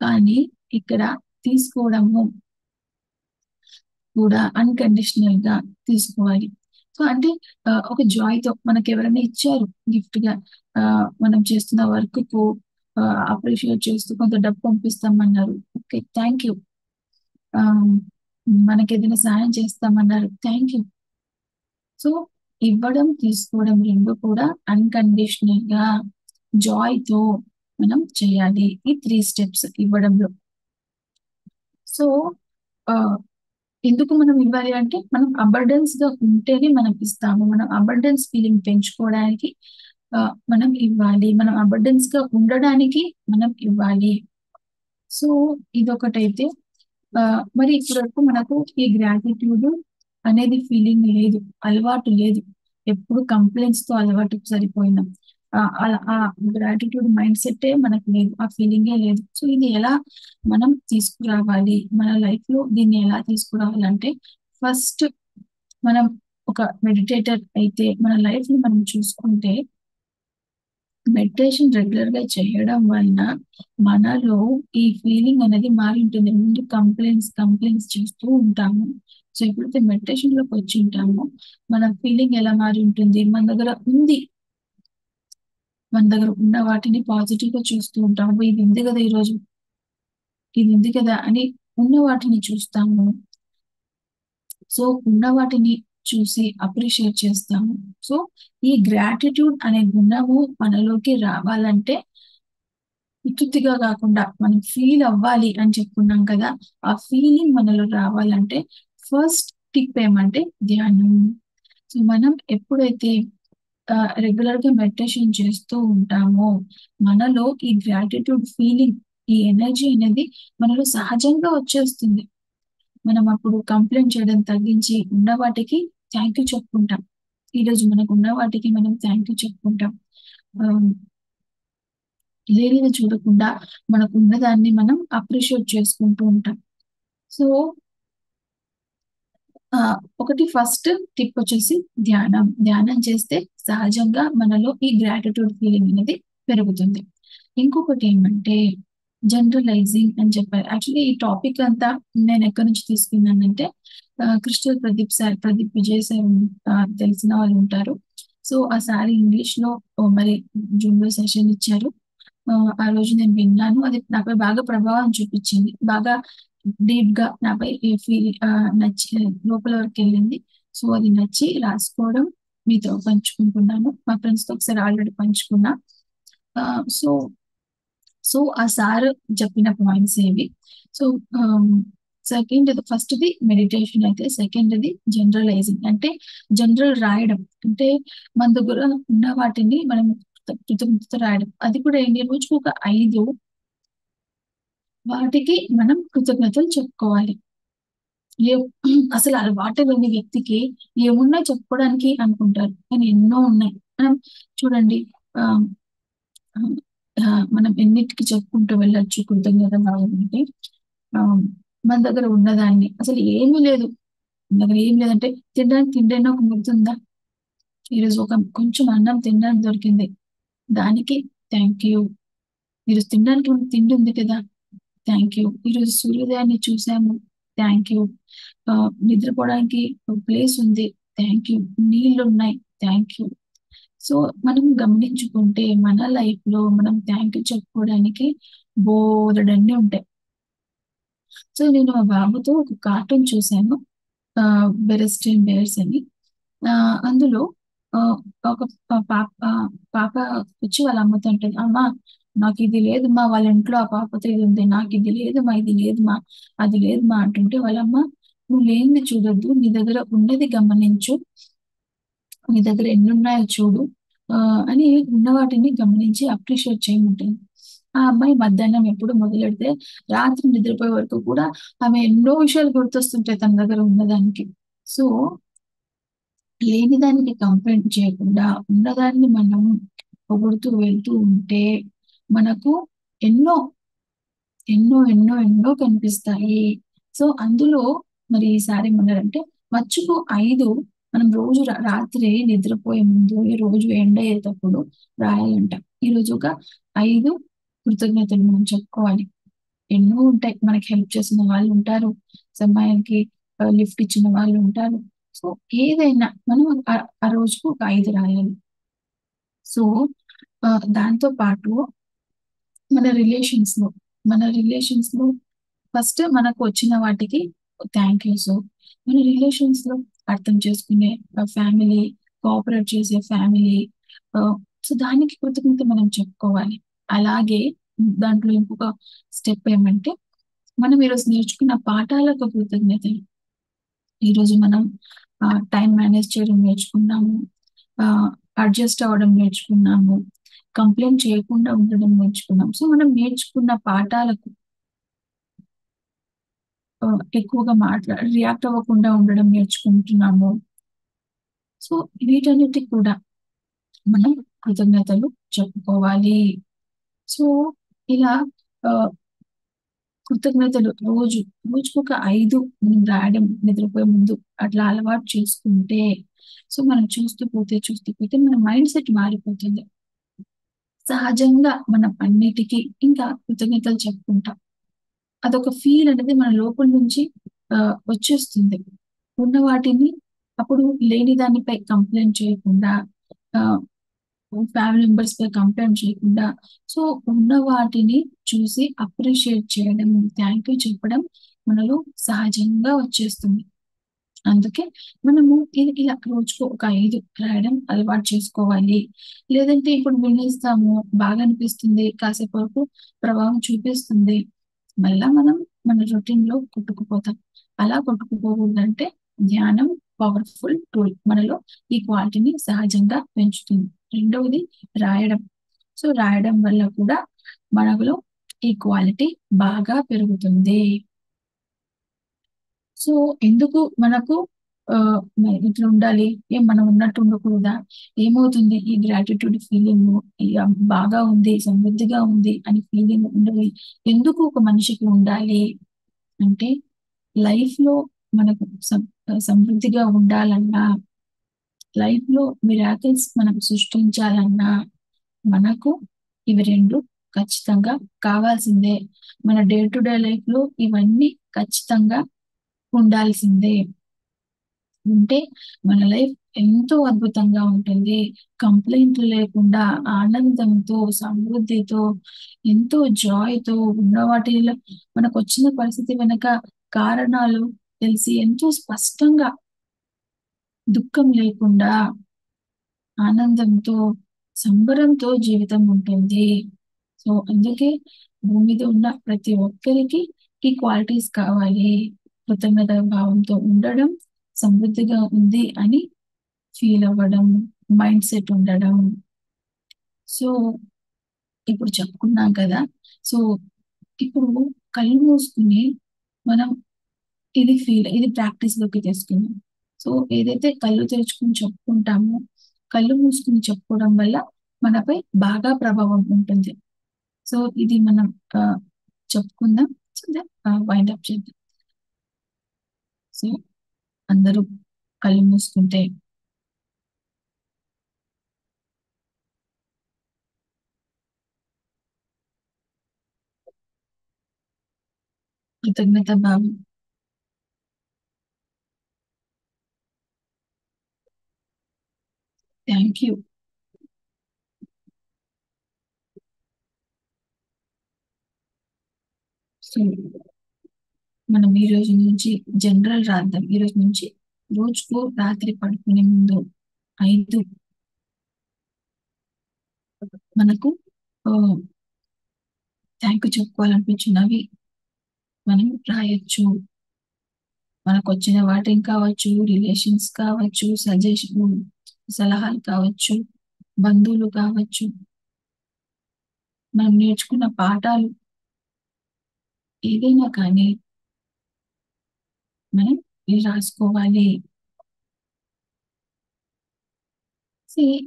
కానీ ఇక్కడ తీసుకోవడము కూడా అన్‌కండిషనల్‌గా తీసుకోవాలి. సో, అంటే ఒక జాయ్‌తో మనకెవరైనా ఇచ్చారు గిఫ్ట్‌గా మనం చేస్తున్న వర్క్‌కు అప్రిషియేట్ చేస్తూ కొంత డబ్బు పంపిస్తామన్నారు. ఓకే. Thank you. ఆహ్, మనకేదైనా సహాయం చేస్తామన్నారు. Thank you. సో, ఇవ్వడం, తీసుకోవడం 2 కూడా అన్‌కండిషనల్‌గా జాయ్‌తో మనం చేయాలి. ఈ 3 స్టెప్స్ ఇవ్వడంలో. సో, ఆహ్ ఎందుకు మనం ఇవ్వాలి అంటే, మనం అబండెన్స్‌గా ఉంటేనే మనం ఇస్తాము. మనం అబండెన్స్ ఫీలింగ్ పెంచుకోవడానికి మనం ఇవ్వాలి. మనం అబండెన్స్‌గా ఉండడానికి మనం ఇవ్వాలి. సో, ఇదొకటైతే మరి ఇప్పటివరకు మనకు ఈ గ్రాటిట్యూడ్ అనేది ఫీలింగ్ లేదు. అలవాటు లేదు. ఎప్పుడు కంప్లెయింట్స్‌తో అలవాటు సరిపోయినాం. ఆ గ్రాటిట్యూడ్ మైండ్ సెట్టే మనకు లేదు. ఆ ఫీలింగే లేదు. సో, ఇది ఎలా మనం తీసుకురావాలి? మన లైఫ్‌లో దీన్ని ఎలా తీసుకురావాలంటే, ఫస్ట్ మనం ఒక మెడిటేటర్ అయితే మన లైఫ్‌ని మనం చూసుకుంటే మెడిటేషన్ రెగ్యులర్‌గా చేయడం వలన మనలో ఈ ఫీలింగ్ అనేది మారి ఉంటుంది. ముందు కంప్లెయింట్స్ చేస్తూ ఉంటాము. సో, ఎప్పుడైతే మెడిటేషన్‌లోకొచ్చుంటామో మన ఫీలింగ్ ఎలా మారి ఉంటుంది? మన దగ్గర ఉన్న వాటిని పాజిటివ్‌గా చూస్తూ ఉంటాం. అబ్బా! ఇది ఉంది గదా! ఈరోజు. ఇది ఉంది కదా! అని ఉన్న వాటిని చూస్తాము. సో, ఉన్న వాటిని చూసి అప్రిషియేట్ చేస్తాము. సో, ఈ గ్రాటిట్యూడ్ అనే గుణము మనలోకి రావాలంటే ఉత్తుత్తిగా గాకుండా మనం ఫీల్ అవ్వాలి అని చెప్పుకున్నాం కదా! ఆ ఫీలింగ్ మనలో రావాలంటే ఫస్ట్ టిప్ ఏమంటే ధ్యానం. సో, మనం ఎప్పుడైతే రెగ్యులర్‌గా మెడిటేషన్ చేస్తూ ఉంటామో, మనలో ఈ గ్రాటిట్యూడ్ ఫీలింగ్, ఈ ఎనర్జీ అనేది మనలో సహజంగా వచ్చేస్తుంది. మనం అప్పుడు కంప్లెయింట్ చేయడం తగ్గించి ఉన్న వాటికి థాంక్ యూ చెప్పుకుంటాం. ఈరోజు మనకున్న వాటికి మనం థాంక్ యూ చెప్పుకుంటాం. ఆహ్, లేనిది చూడకుండా మనకున్న దాన్ని మనం అప్రిషియేట్ చేసుకుంటూ ఉంటాం. సో, ఒకటి ఫస్ట్ టిప్ వచ్చేసి ధ్యానం. ధ్యానం చేస్తే సహజంగా మనలో ఈ గ్రాటిట్యూడ్ ఫీలింగ్ అనేది పెరుగుతుంది. ఇంకొకటేంటంటే జనరలైజింగ్ అని చెప్పారు. యాక్చువల్లీ ఈ టాపిక్ అంతా నేనెక్కడి నుంచి తీసుకున్నానంటే క్రిస్టల్ ప్రదీప్ విజయ్ సార్ తెలిసిన వాళ్ళుంటారు. సో, ఆ సార్ ఇంగ్లీష్‌లో మరి జూమ్‌లో సెషన్ ఇచ్చారు. ఆ రోజు నేను విన్నాను. అది నాపై బాగా ప్రభావం చూపిచ్చింది. బాగా డీప్‌గా నాపై నచ్చి లోపల వరకెళ్ళింది. సో, అది నచ్చి రాసుకోవడం మీతో పంచుకుంటున్నాను. మా ఫ్రెండ్స్‌తో ఒకసారి ఆల్రెడీ పంచుకున్నా. ఆహ్, సో సో, ఆ సారు చెప్పిన పాయింట్స్ ఇవి. సో, ఆహ్, ఫస్ట్‌ది మెడిటేషన్ అయితే, సెకండ్‌ది జనరలైజింగ్. అంటే జనరల్ రాయడం. అంటే మన దగ్గర ఉన్న వాటిని మనం కృతజ్ఞతతో రాయడం. అది కూడా ఏంటి రోజుకొక 5 వాటికి మనం కృతజ్ఞతలు చెప్పుకోవాలి. ఏవ్ అసలు అలవాటే లేని వ్యక్తికి ఏమున్నా చెప్పుకోవడానికి అనుకుంటారు. కానీ ఎన్నో ఉన్నాయి. మనం చూడండి ఆహ్, హ్మ్. మనం ఎన్నిటికి చెప్పుకుంటూ వెళ్ళొచ్చు కృతజ్ఞత భావం. ఆహ్, మన దగ్గర ఉన్నదాన్ని అసలు ఏమీ లేదు. మన దగ్గర ఏం లేదంటే తినడానికి తిండైనా ఒక ముద్దుందా? ఈరోజు కొంచెం అన్నం తినడానికి దొరికింది. దానికి థాంక్ యూ. ఈరోజు తినడానికి తిండి ఉంది కదా! Thank you. ఈరోజు సూర్యోదయాన్ని చూసాము. Thank you. నిద్రపోవడానికి ఒక ప్లేస్ ఉంది. Thank you. నీళ్లున్నాయి. Thank you. సో, మనం గమనించుకుంటే మన లైఫ్‌లో మనం థాంక్ యూ చెప్పుకోవడానికి బోలెడన్ని ఉంటాయి. సో, నేను మా బాబుతో ఒక కార్టూన్ చూసాను. 'బెరెస్టెన్ బేర్స్' అని. అందులో ఆహ్, ఒక పాప వచ్చి వాళ్ళ అమ్మతో అంటది, "అమ్మ నాకిది లేదుమా, వాళ్ళ ఇంట్లో ఆ పాపతో ఇది ఉంది. నాకిది లేదుమా, ఇది లేదుమా, అది లేదుమా" అంటుంటే వాళ్ళమ్మ, "నువ్వు లేనిది చూడొద్దు. నీ దగ్గర ఉన్నది గమనించు. నీ దగ్గర ఎన్నున్నాయో చూడు" అని ఉన్న వాటిని గమనించి అప్రిషియేట్ చేయమంటుంది. ఆ అమ్మాయి మధ్యాహ్నం ఎప్పుడు మొదలెడితే రాత్రి నిద్రపోయే వరకు కూడా ఆమె ఎన్నో విషయాలు గుర్తొస్తుంటాయి తన దగ్గర ఉన్నదానికి. సో, లేని దానికి కంప్లెయింట్ చేయకుండా ఉన్నదాన్ని మనం పొగుడుతూ వెళ్తూ ఉంటే మనకు ఎన్నో ఎన్నో కనిపిస్తాయి. సో, అందులో మరి ఈసారి ఏమన్నారంటే మచ్చుకు 5 మనం రోజు రాత్రి నిద్రపోయే ముందు, ఈ రోజు ఎండ్ అయ్యేటప్పుడు రాయాలంట. ఈరోజు ఒక 5 కృతజ్ఞతలు మనం చెప్పుకోవాలి. ఎన్నో ఉంటాయి. మనకి హెల్ప్ చేసిన వాళ్ళుంటారు. సమయానికి లిఫ్ట్ ఇచ్చిన వాళ్ళుంటారు. సో, ఏదైనా మనం ఆ రోజుకు ఒక 5 రాయాలి. సో, దాంతో పాటు మన రిలేషన్స్‌లో, మన రిలేషన్స్‌లో ఫస్ట్ మనకు వచ్చిన వాటికి థాంక్ యూ. సో, మన రిలేషన్స్‌లో అర్థం చేసుకునే ఫ్యామిలీ, కోఆపరేట్ చేసే ఫ్యామిలీ ఆహ్, సో, దానికి కృతజ్ఞత మనం చెప్పుకోవాలి. అలాగే దాంట్లో ఇంకొక స్టెప్ ఏమంటే, మనం ఈరోజు నేర్చుకున్న పాఠాలకు కృతజ్ఞతలు. ఈరోజు మనం టైమ్ మేనేజ్ చేయడం నేర్చుకున్నాము. ఆహ్, అడ్జస్ట్ అవ్వడం నేర్చుకున్నాము. కంప్లెయింట్ చేయకుండా ఉండడం నేర్చుకున్నాం. సో, మనం నేర్చుకున్న పాఠాలకు ఎక్కువగా రియాక్ట్ అవ్వకుండా ఉండడం నేర్చుకుంటున్నాము. సో, వీటన్నిటికి కూడా మనం కృతజ్ఞతలు చెప్పుకోవాలి. సో, ఇలా ఆహ్, కృతజ్ఞతలు రోజుకొక 5 మనం రాయడం నిద్రపోయే ముందు అట్లా అలవాటు చేసుకుంటే, సో, మనం చూస్తూ పోతే మన మైండ్ సెట్ మారిపోతుంది. సహజంగా మనం అన్నిటికి ఇంకా కృతజ్ఞతలు చెప్పుకుంటాం. అదొక ఫీల్ అనేది మన లోపల నుంచి వచ్చేస్తుంది. ఉన్న వాటిని అప్పుడు లేని దానిపై కంప్లెయింట్ చేయకుండా ఆహ్, ఫ్యామిలీ మెంబర్స్‌పై కంప్లెయింట్ చేయకుండా, సో, ఉన్న వాటిని చూసి అప్రిషియేట్ చేయడం, థాంక్ యూ చెప్పడం మనలో సహజంగా వచ్చేస్తుంది. అందుకే మనము ఇలా రోజుకు ఒక 5 రాయడం అలవాటు చేసుకోవాలి. లేదంటే ఇప్పుడు వినేస్తాము, బాగా అనిపిస్తుంది, కాసేపు వరకు ప్రభావం చూపిస్తుంది. మళ్ళా మనం మన రొటీన్‌లో కొట్టుకుపోతాం. అలా కొట్టుకుపోకూడదంటే ధ్యానం పవర్‌ఫుల్ టూల్. మనలో ఈ క్వాలిటీని సహజంగా పెంచుతుంది. రెండవది రాయడం. సో, రాయడం వల్ల కూడా మనలో ఈ క్వాలిటీ బాగా పెరుగుతుంది. సో, ఎందుకు మనకు ఇట్లుండాలి, మనం ఉన్నట్టు ఉండకూడదా? ఏమవుతుంది ఈ గ్రాటిట్యూడ్ ఫీలింగు, బాగా ఉంది, సమృద్ధిగా ఉంది అని ఫీలింగ్ ఉండాలి. ఎందుకు ఒక మనిషికి ఉండాలి అంటే, లైఫ్‌లో మనకు సమృద్ధిగా ఉండాలన్నా, లైఫ్‌లో మిరాకిల్స్ మనం సృష్టించాలన్నా, మనకు ఇవి 2 ఖచ్చితంగా కావాల్సిందే. మన డే టు డే లైఫ్‌లో ఇవన్నీ ఖచ్చితంగా ఉండాల్సిందే. ఉంటే మన లైఫ్ ఎంతో అద్భుతంగా ఉంటుంది. కంప్లెయింట్లు లేకుండా, ఆనందంతో, సమృద్ధితో, ఎంతో జాయ్‌తో ఉన్న వాటిలో మనకొచ్చిన పరిస్థితి వెనక కారణాలు తెలిసి ఎంతో స్పష్టంగా దుఃఖం లేకుండా, ఆనందంతో, సంబరంతో జీవితం ఉంటుంది. సో, అందుకే భూమి మీద ఉన్న ప్రతి ఒక్కరికి ఈ క్వాలిటీస్ కావాలి. కృతజ్ఞతా భావంతో ఉండడం, సమృద్ధిగా ఉంది అని ఫీల్ అవ్వడం, మైండ్ సెట్ ఉండడం. సో, ఇప్పుడు చెప్పుకున్నాం కదా! సో, ఇప్పుడు కళ్ళు మూసుకొని మనం ఇది ప్రాక్టీస్‌లోకి తెసుకుందాం. సో, ఏదైతే కళ్ళు తెరుచుకొని చెప్పుకుంటామో, కళ్ళు మూసుకొని చెప్పుకోవడం వల్ల మనపై బాగా ప్రభావం ఉంటుంది. సో, ఇది మనం ఆహ్, చెప్పుకుందాం. సో, వైండ్ అప్ చేద్దాం. సో, అందరూ కళ్ళు మూసుకుంటే కృతజ్ఞత భావం. Thank you. సో, మనం ఈ రోజు నుంచి జనరల్ రాద్దాం. ఈ రోజు నుంచి రోజుకు రాత్రి పడుకునే ముందు 5 మనకు ఆహ్, థాంక్ యూ చెప్పుకోవాలనిపించినవి మనం రాయొచ్చు. మనకొచ్చిన వాటిని కావచ్చు, రిలేషన్స్ కావచ్చు, సలహాలు కావచ్చు, బంధువులు కావచ్చు, మనం నేర్చుకున్న పాఠాలు ఏదైనా కానీ మనం రాసుకోవాలి.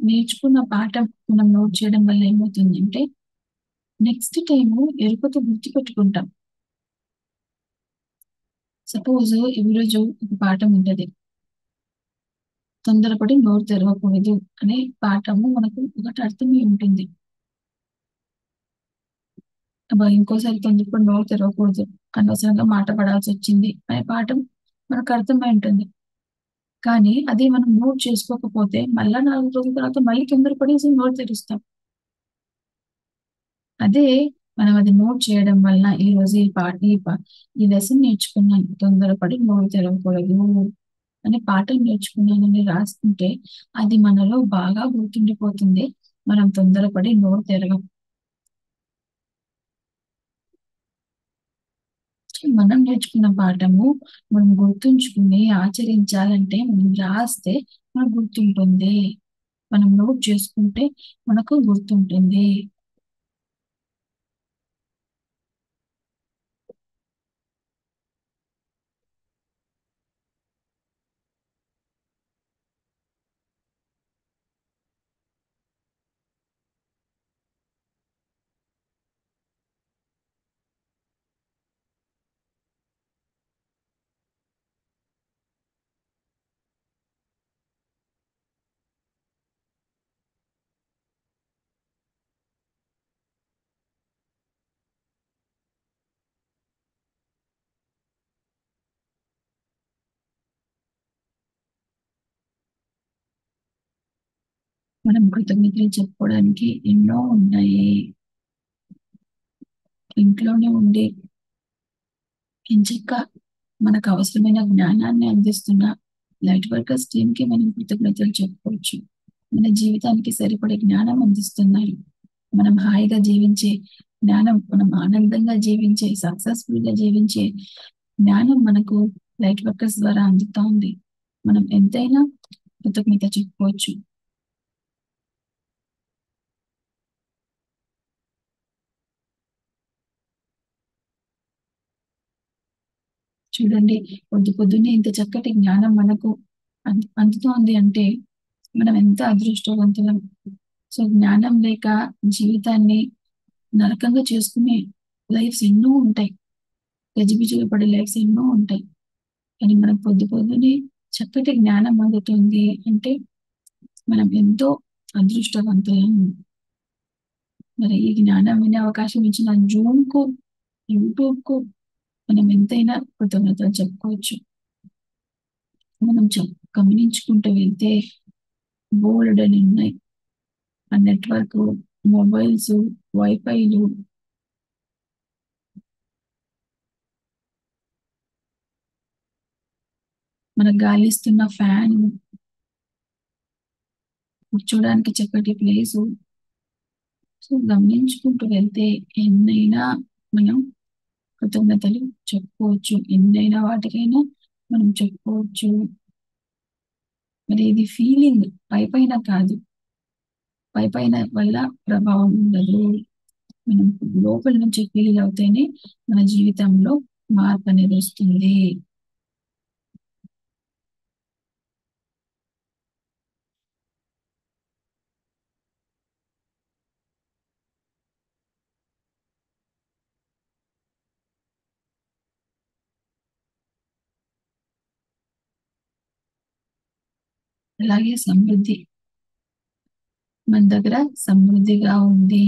నేర్చుకున్న పాఠం మనం నోట్ చేయడం వల్ల ఏమవుతుందంటే, నెక్స్ట్ టైము ఎరుకతో గుర్తుపెట్టుకుంటాం. సపోజ్ ఈరోజు ఒక పాఠం ఉంటది. తొందరపడి నోరు తెరవకూడదు అనే పాఠము మనకు ఒకటి అర్థమై ఉంటుంది. అబ్బా! ఇంకోసారి తొందరపడి నోరు తెరవకూడదు. అనవసరంగా మాట పడాల్సొచ్చింది అనే పాఠం మనకు అర్థమై ఉంటుంది. కానీ అది మనం నోట్ చేసుకోకపోతే మళ్ళా 4 రోజుల తర్వాత మళ్ళీ తొందరపడేసి నోరు తెరుస్తాం. అదే మనం అది నోట్ చేయడం వలన ఈరోజు ఈ లెసన్ నేర్చుకున్నాను. తొందరపడి నోరు తెరవకూడదు అనే పాఠం నేర్చుకున్నానని రాసుకుంటే అది మనలో బాగా గుర్తుండిపోతుంది. మనం తొందరపడి నోరు తెరవం. మనం నేర్చుకున్న పాఠము మనం గుర్తుంచుకుని ఆచరించాలంటే మనం రాస్తే మనకు గుర్తుంటుంది. మనం నోట్ చేసుకుంటే మనకు గుర్తుంటుంది. మనం కృతజ్ఞతలు చెప్పుకోవడానికి ఎన్నో ఉన్నాయి. ఇంట్లోనే ఉండి ఎంచక్కా మనకు అవసరమైన జ్ఞానాన్ని అందిస్తున్న లైట్ వర్కర్స్ టీమ్‌కి మనం కృతజ్ఞతలు చెప్పుకోవచ్చు. మన జీవితానికి సరిపడే జ్ఞానం అందిస్తున్నారు. మనం హాయిగా జీవించే జ్ఞానం, మనం ఆనందంగా జీవించే, సక్సెస్‌ఫుల్‌గా జీవించే జ్ఞానం మనకు లైట్ వర్కర్స్ ద్వారా అందుతా ఉంది. మనం ఎంతైనా కృతజ్ఞత చెప్పుకోవచ్చు. చూడండి పొద్దున్నే ఇంత చక్కటి జ్ఞానం మనకు అందుతోంది అంటే మనం ఎంత అదృష్టవంతులం. సో, జ్ఞానం లేక జీవితాన్ని నరకంగా చేసుకునే లైఫ్స్ ఎన్నో ఉంటాయి. గజిబిజిగా పడే లైఫ్స్ ఎన్నో ఉంటాయి. కానీ మనకు పొద్దున్నే చక్కటి జ్ఞానం అందుతుంది అంటే మనం ఎంతో అదృష్టవంతులం. మరి ఈ జ్ఞానం వినే అవకాశం ఇచ్చిన జూమ్‌కు, యూట్యూబ్‌కు మనం ఎంతైనా కృతజ్ఞతలు చెప్పుకోవచ్చు. మనం గమనించుకుంటూ వెళ్తే బోలెడన్ని ఉన్నాయి. ఆ నెట్‌వర్కు, మొబైల్సు, వైఫైలు, మన గాలిస్తున్న ఫ్యాను, కూర్చోడానికి చక్కటి ప్లేసు. సో, గమనించుకుంటూ వెళ్తే ఎన్నైనా మనం కృతజ్ఞతలు చెప్పుకోవచ్చు. ఎన్నైనా వాటికైనా మనం చెప్పుకోవచ్చు. మరి ఇది ఫీలింగ్ పైపైన కాదు. పైపైన వల్ల ప్రభావం ఉండదు. మనం లోపల నుంచి ఫీల్ అవుతేనే మన జీవితంలో మార్పనేది వస్తుంది. అలాగే సమృద్ధి. మన దగ్గర సమృద్ధిగా ఉంది.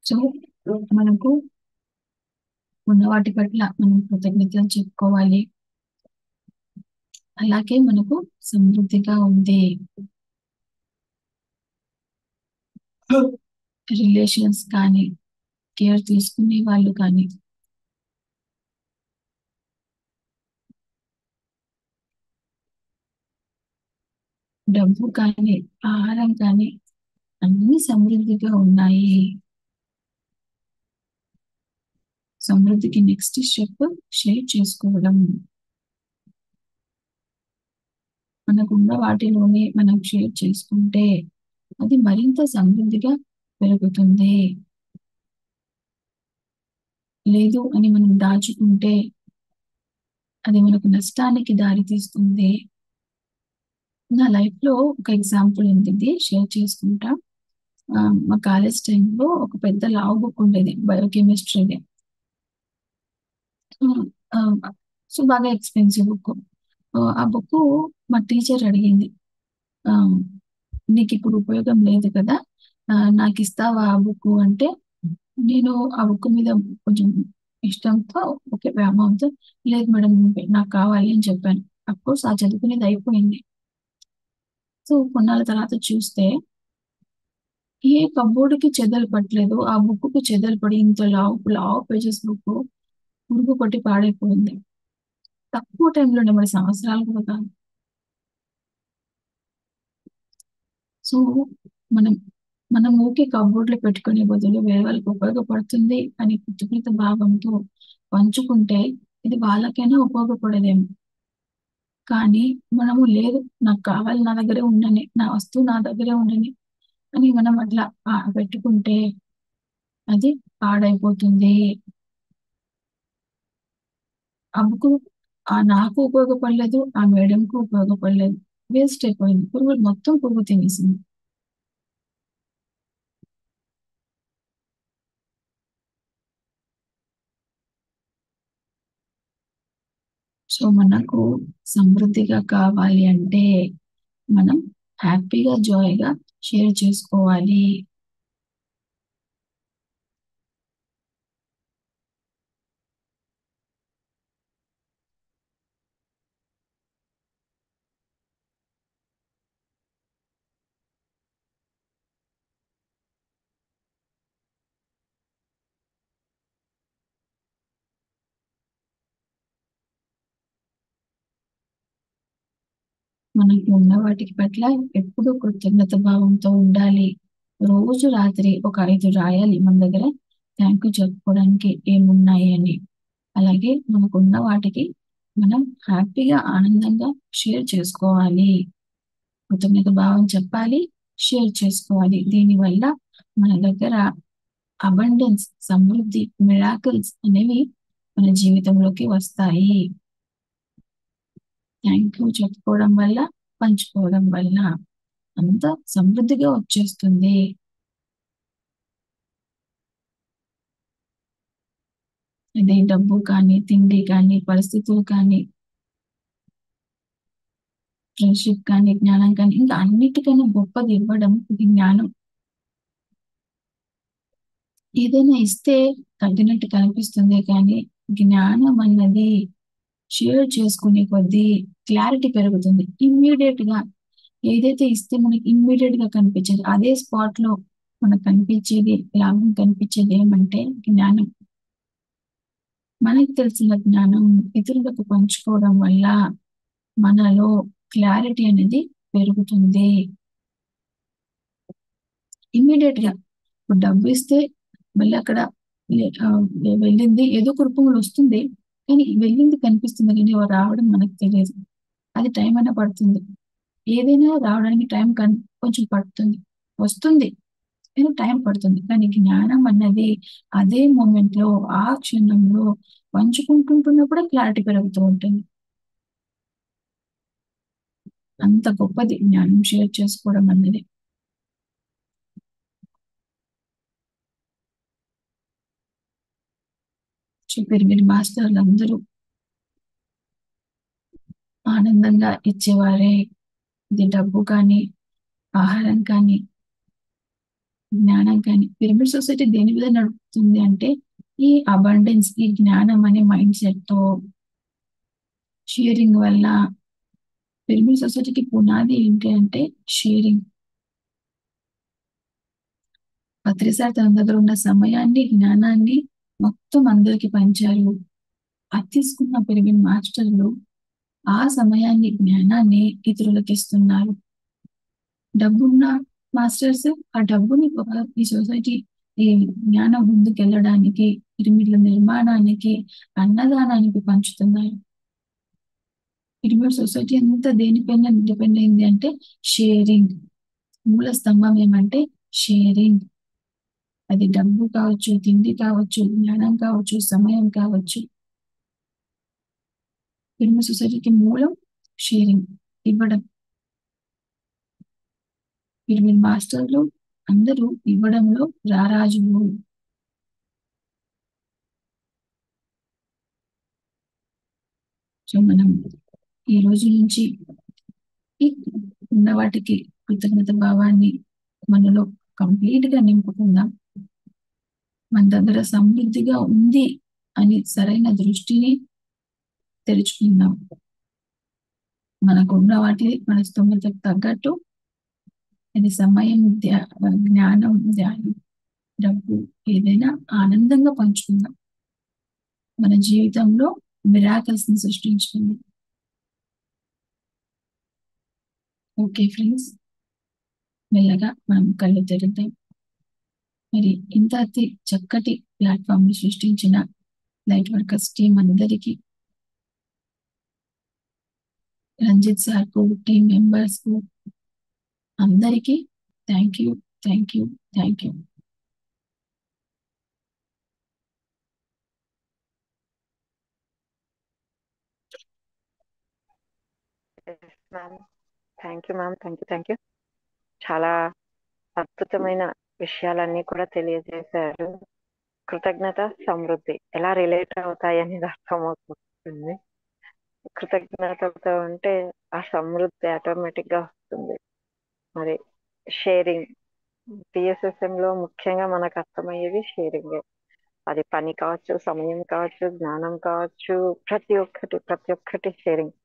సో, మనకు ఉన్న వాటి పట్ల మనం కృతజ్ఞతలు చెప్పుకోవాలి. అలాగే మనకు సమృద్ధిగా ఉంది. రిలేషన్స్ కానీ, కేర్ తీసుకునే వాళ్ళు కానీ, డబ్బు కానీ, ఆహారం కానీ అన్నీ సమృద్ధిగా ఉన్నాయి. సమృద్ధికి నెక్స్ట్ స్టెప్ షేర్ చేసుకోవడం. మనకున్న వాటిలోనే మనం షేర్ చేసుకుంటే అది మరింత సమృద్ధిగా పెరుగుతుంది. లేదు అని మనం దాచుకుంటే అది మనకు నష్టానికి దారి తీస్తుంది. నా లైఫ్‌లో ఒక ఎగ్జాంపుల్ ఉంది. షేర్ చేసుకుంటా. మా కాలేజ్ టైమ్‌లో ఒక పెద్ద లావు బుక్ ఉండేది. బయోకెమిస్ట్రీది. హ్మ్. ఆహ్, సో, బాగా ఎక్స్‌పెన్సివ్ బుక్కు. ఆ బుక్కు మా టీచర్ అడిగింది. ఆహ్, "నీకిప్పుడు ఉపయోగం లేదు కదా! నాకిస్తావా ఆ బుక్కు" అంటే, నేను ఆ బుక్ మీద కొంచెం ఇష్టంతో ఓకే. వ్యామోహంతో లేదు మేడం నాకు కావాలి అని చెప్పాను. అఫ్‌కోర్స్ ఆ చదువుకునేది అయిపోయింది. సో, కొన్నాళ్ళ తర్వాత చూస్తే ఏ కప్‌బోర్డ్‌కి చెదలు పట్టలేదు. ఆ బుక్కుకి చెదలు పడి ఇంత లావు పేజెస్ బుక్కు పురుగు పట్టి పాడైపోయింది. తక్కువ టైంలోనే మరి సంవత్సరాలు కూడా కాదు. సో, మనం మనం ఊకే కప్‌బోర్డ్‌లో పెట్టుకునే బదులు వేరే వాళ్ళకి ఉపయోగపడుతుంది అని కృతజ్ఞత భావంతో పంచుకుంటే ఇది వాళ్ళకైనా ఉపయోగపడేదేమో. కానీ మనము లేదు నాకు కావాలి నా దగ్గరే ఉండని, నా వస్తువు నా దగ్గరే ఉండని అని మనం అట్లా పెట్టుకుంటే అది పాడైపోతుంది. ఆ బుక్కు నాకు ఉపయోగపడలేదు. ఆ మేడంకి ఉపయోగపడలేదు. వేస్ట్ అయిపోయింది. పురుగులు మొత్తం పురుగు తినేసింది. సో, మనకు సమృద్ధిగా కావాలి అంటే మనం హ్యాపీగా, జాయ్‌గా షేర్ చేసుకోవాలి. మనకు ఉన్న వాటికి పట్ల ఎప్పుడూ కృతజ్ఞత భావంతో ఉండాలి. రోజు రాత్రి ఒక 5 రాయాలి మన దగ్గర థ్యాంక్ యూ చెప్పుకోవడానికి ఏమున్నాయి అని. అలాగే మనకున్న వాటికి మనం హ్యాపీగా, ఆనందంగా షేర్ చేసుకోవాలి. కృతజ్ఞత భావం చెప్పాలి, షేర్ చేసుకోవాలి. దీనివల్ల మన దగ్గర అబండెన్స్, సమృద్ధి, మిరాకిల్స్ అనేవి మన జీవితంలోకి వస్తాయి. థ్యాంక్ యూ చెప్పుకోవడం వల్ల, పంచుకోవడం వల్ల అంత సమృద్ధిగా వచ్చేస్తుంది. అదే డబ్బు కానీ, తిండి కానీ, పరిస్థితులు కానీ, ఫ్రెండ్షిప్ కానీ, జ్ఞానం కానీ, ఇంకా అన్నిటికన్నా గొప్పది ఇవ్వడం ఇది జ్ఞానం. ఏదైనా ఇస్తే తగ్గినట్టు కనిపిస్తుంది కానీ జ్ఞానం అన్నది షేర్ చేసుకునే కొద్దీ క్లారిటీ పెరుగుతుంది. ఇమ్మీడియట్ గా ఏదైతే ఇస్తే మనకి ఇమ్మీడియట్ గా కనిపించేది అదే స్పాట్ లో మనకు కనిపించేది, లాభం కనిపించేది ఏమంటే జ్ఞానం. మనకి తెలిసిన జ్ఞానం ఇతరులకు పంచుకోవడం వల్ల మనలో క్లారిటీ అనేది పెరుగుతుంది. ఇమ్మీడియట్ గా ఇప్పుడు డబ్బు ఇస్తే మళ్ళీ అక్కడ వెళ్ళింది ఏదో ఒక రూపంలో వస్తుంది, కానీ వెళ్ళింది కనిపిస్తుంది కానీ రావడం మనకు తెలియదు. అది టైం అయినా పడుతుంది. ఏదైనా రావడానికి టైం కొంచెం పడుతుంది, వస్తుంది కానీ టైం పడుతుంది. కానీ జ్ఞానం అన్నది అదే మూమెంట్ లో, ఆ క్షణంలో పంచుకుంటుంటున్నప్పుడే క్లారిటీ పెరుగుతూ ఉంటుంది. అంత గొప్పది జ్ఞానం షేర్ చేసుకోవడం అన్నది. పిరమిడ్ మాస్టర్లు అందరూ ఆనందంగా ఇచ్చేవారే. ఇది డబ్బు కానీ, ఆహారం కానీ, జ్ఞానం కానీ. పిరమిడ్ సొసైటీ దేని మీద నడుపుతుంది అంటే ఈ అబండెన్స్, ఈ జ్ఞానం అనే మైండ్ సెట్ తో షేరింగ్ వల్ల. పిరమిడ్ సొసైటీకి పునాది ఏంటి అంటే షేరింగ్. పత్రిసారి తన దగ్గర ఉన్న సమయాన్ని, జ్ఞానాన్ని మొత్తం అందరికి పంచారు. అది తీసుకున్న పిరమిడ్ మాస్టర్లు ఆ సమయాన్ని, జ్ఞానాన్ని ఇతరులకు ఇస్తున్నారు. డబ్బున్న మాస్టర్స్ ఆ డబ్బుని ఈ సొసైటీ, ఈ జ్ఞానం ముందుకెళ్ళడానికి, పిరమిడ్ల నిర్మాణానికి, అన్నదానానికి పంచుతున్నారు. పిరమిడ్ సొసైటీ అంతా దేనిపైన డిపెండ్ అయింది అంటే షేరింగ్. మూల స్తంభం ఏమంటే షేరింగ్. అది డబ్బు కావచ్చు, తిండి కావచ్చు, జ్ఞానం కావచ్చు, సమయం కావచ్చు. పిరమిడ్ సొసైటీకి మూలం షేరింగ్, ఇవ్వడం. పిరమిడ్ మాస్టర్లు అందరూ ఇవ్వడంలో రారాజులు. సో మనం ఈ రోజు నుంచి ఈ ఉన్న వాటికి కృతజ్ఞత భావాన్ని మనలో కంప్లీట్ గా నింపుకుందాం. మన దగ్గర సమృద్ధిగా ఉంది అని సరైన దృష్టిని తెరుచుకుందాం. మనకు ఉన్న వాటి మన స్తోమతకు తగ్గట్టు, అది సమయం, జ్ఞానం, ధ్యానం, డబ్బు, ఏదైనా ఆనందంగా పంచుకుందాం. మన జీవితంలో మిరాకల్స్ ని సృష్టించుకుందాం. ఓకే ఫ్రెండ్స్, మెల్లగా మనం కళ్ళు తెరుద్దాం. మరి ఇంత అతి చక్కటి ప్లాట్ఫామ్ ని సృష్టించిన లైట్ వర్కర్స్ టీం అందరికీ, రంజిత్ సార్ కు, టీం మెంబర్స్ కు అందరికీ thank you, thank you, thank you. Thank you ma'am, thank you. చాలా అద్భుతమైన విషయాలన్నీ కూడా తెలియజేశారు. కృతజ్ఞత, సమృద్ధి ఎలా రిలేట్ అవుతాయి అనేది అర్థమవుతుంది. కృతజ్ఞతతో ఉంటే ఆ సమృద్ధి ఆటోమేటిక్ గా వస్తుంది. మరి షేరింగ్, TSSM లో ముఖ్యంగా మనకు అర్థమయ్యేది షేరింగ్. అది పని కావచ్చు, సమయం కావచ్చు, జ్ఞానం కావచ్చు, ప్రతి ఒక్కటి షేరింగ్.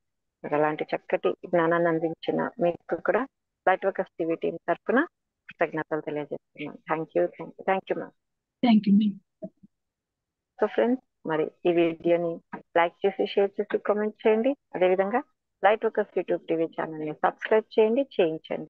అలాంటి చక్కటి జ్ఞానాన్ని అందించిన మీకు కూడా లైట్ వర్కర్స్ టీవీ టీం తరఫున కృతజ్ఞతలు తెలియజేస్తున్నాను. Thank you ma'am. Thank you. So friends, మరి ఈ వీడియోని లైక్ చేసి, షేర్ చేసి, కామెంట్ చేయండి. అదేవిధంగా లైట్ వర్కర్స్ యూట్యూబ్ టీవీ ఛానల్ని సబ్స్క్రైబ్ చేయండి, చేయించండి.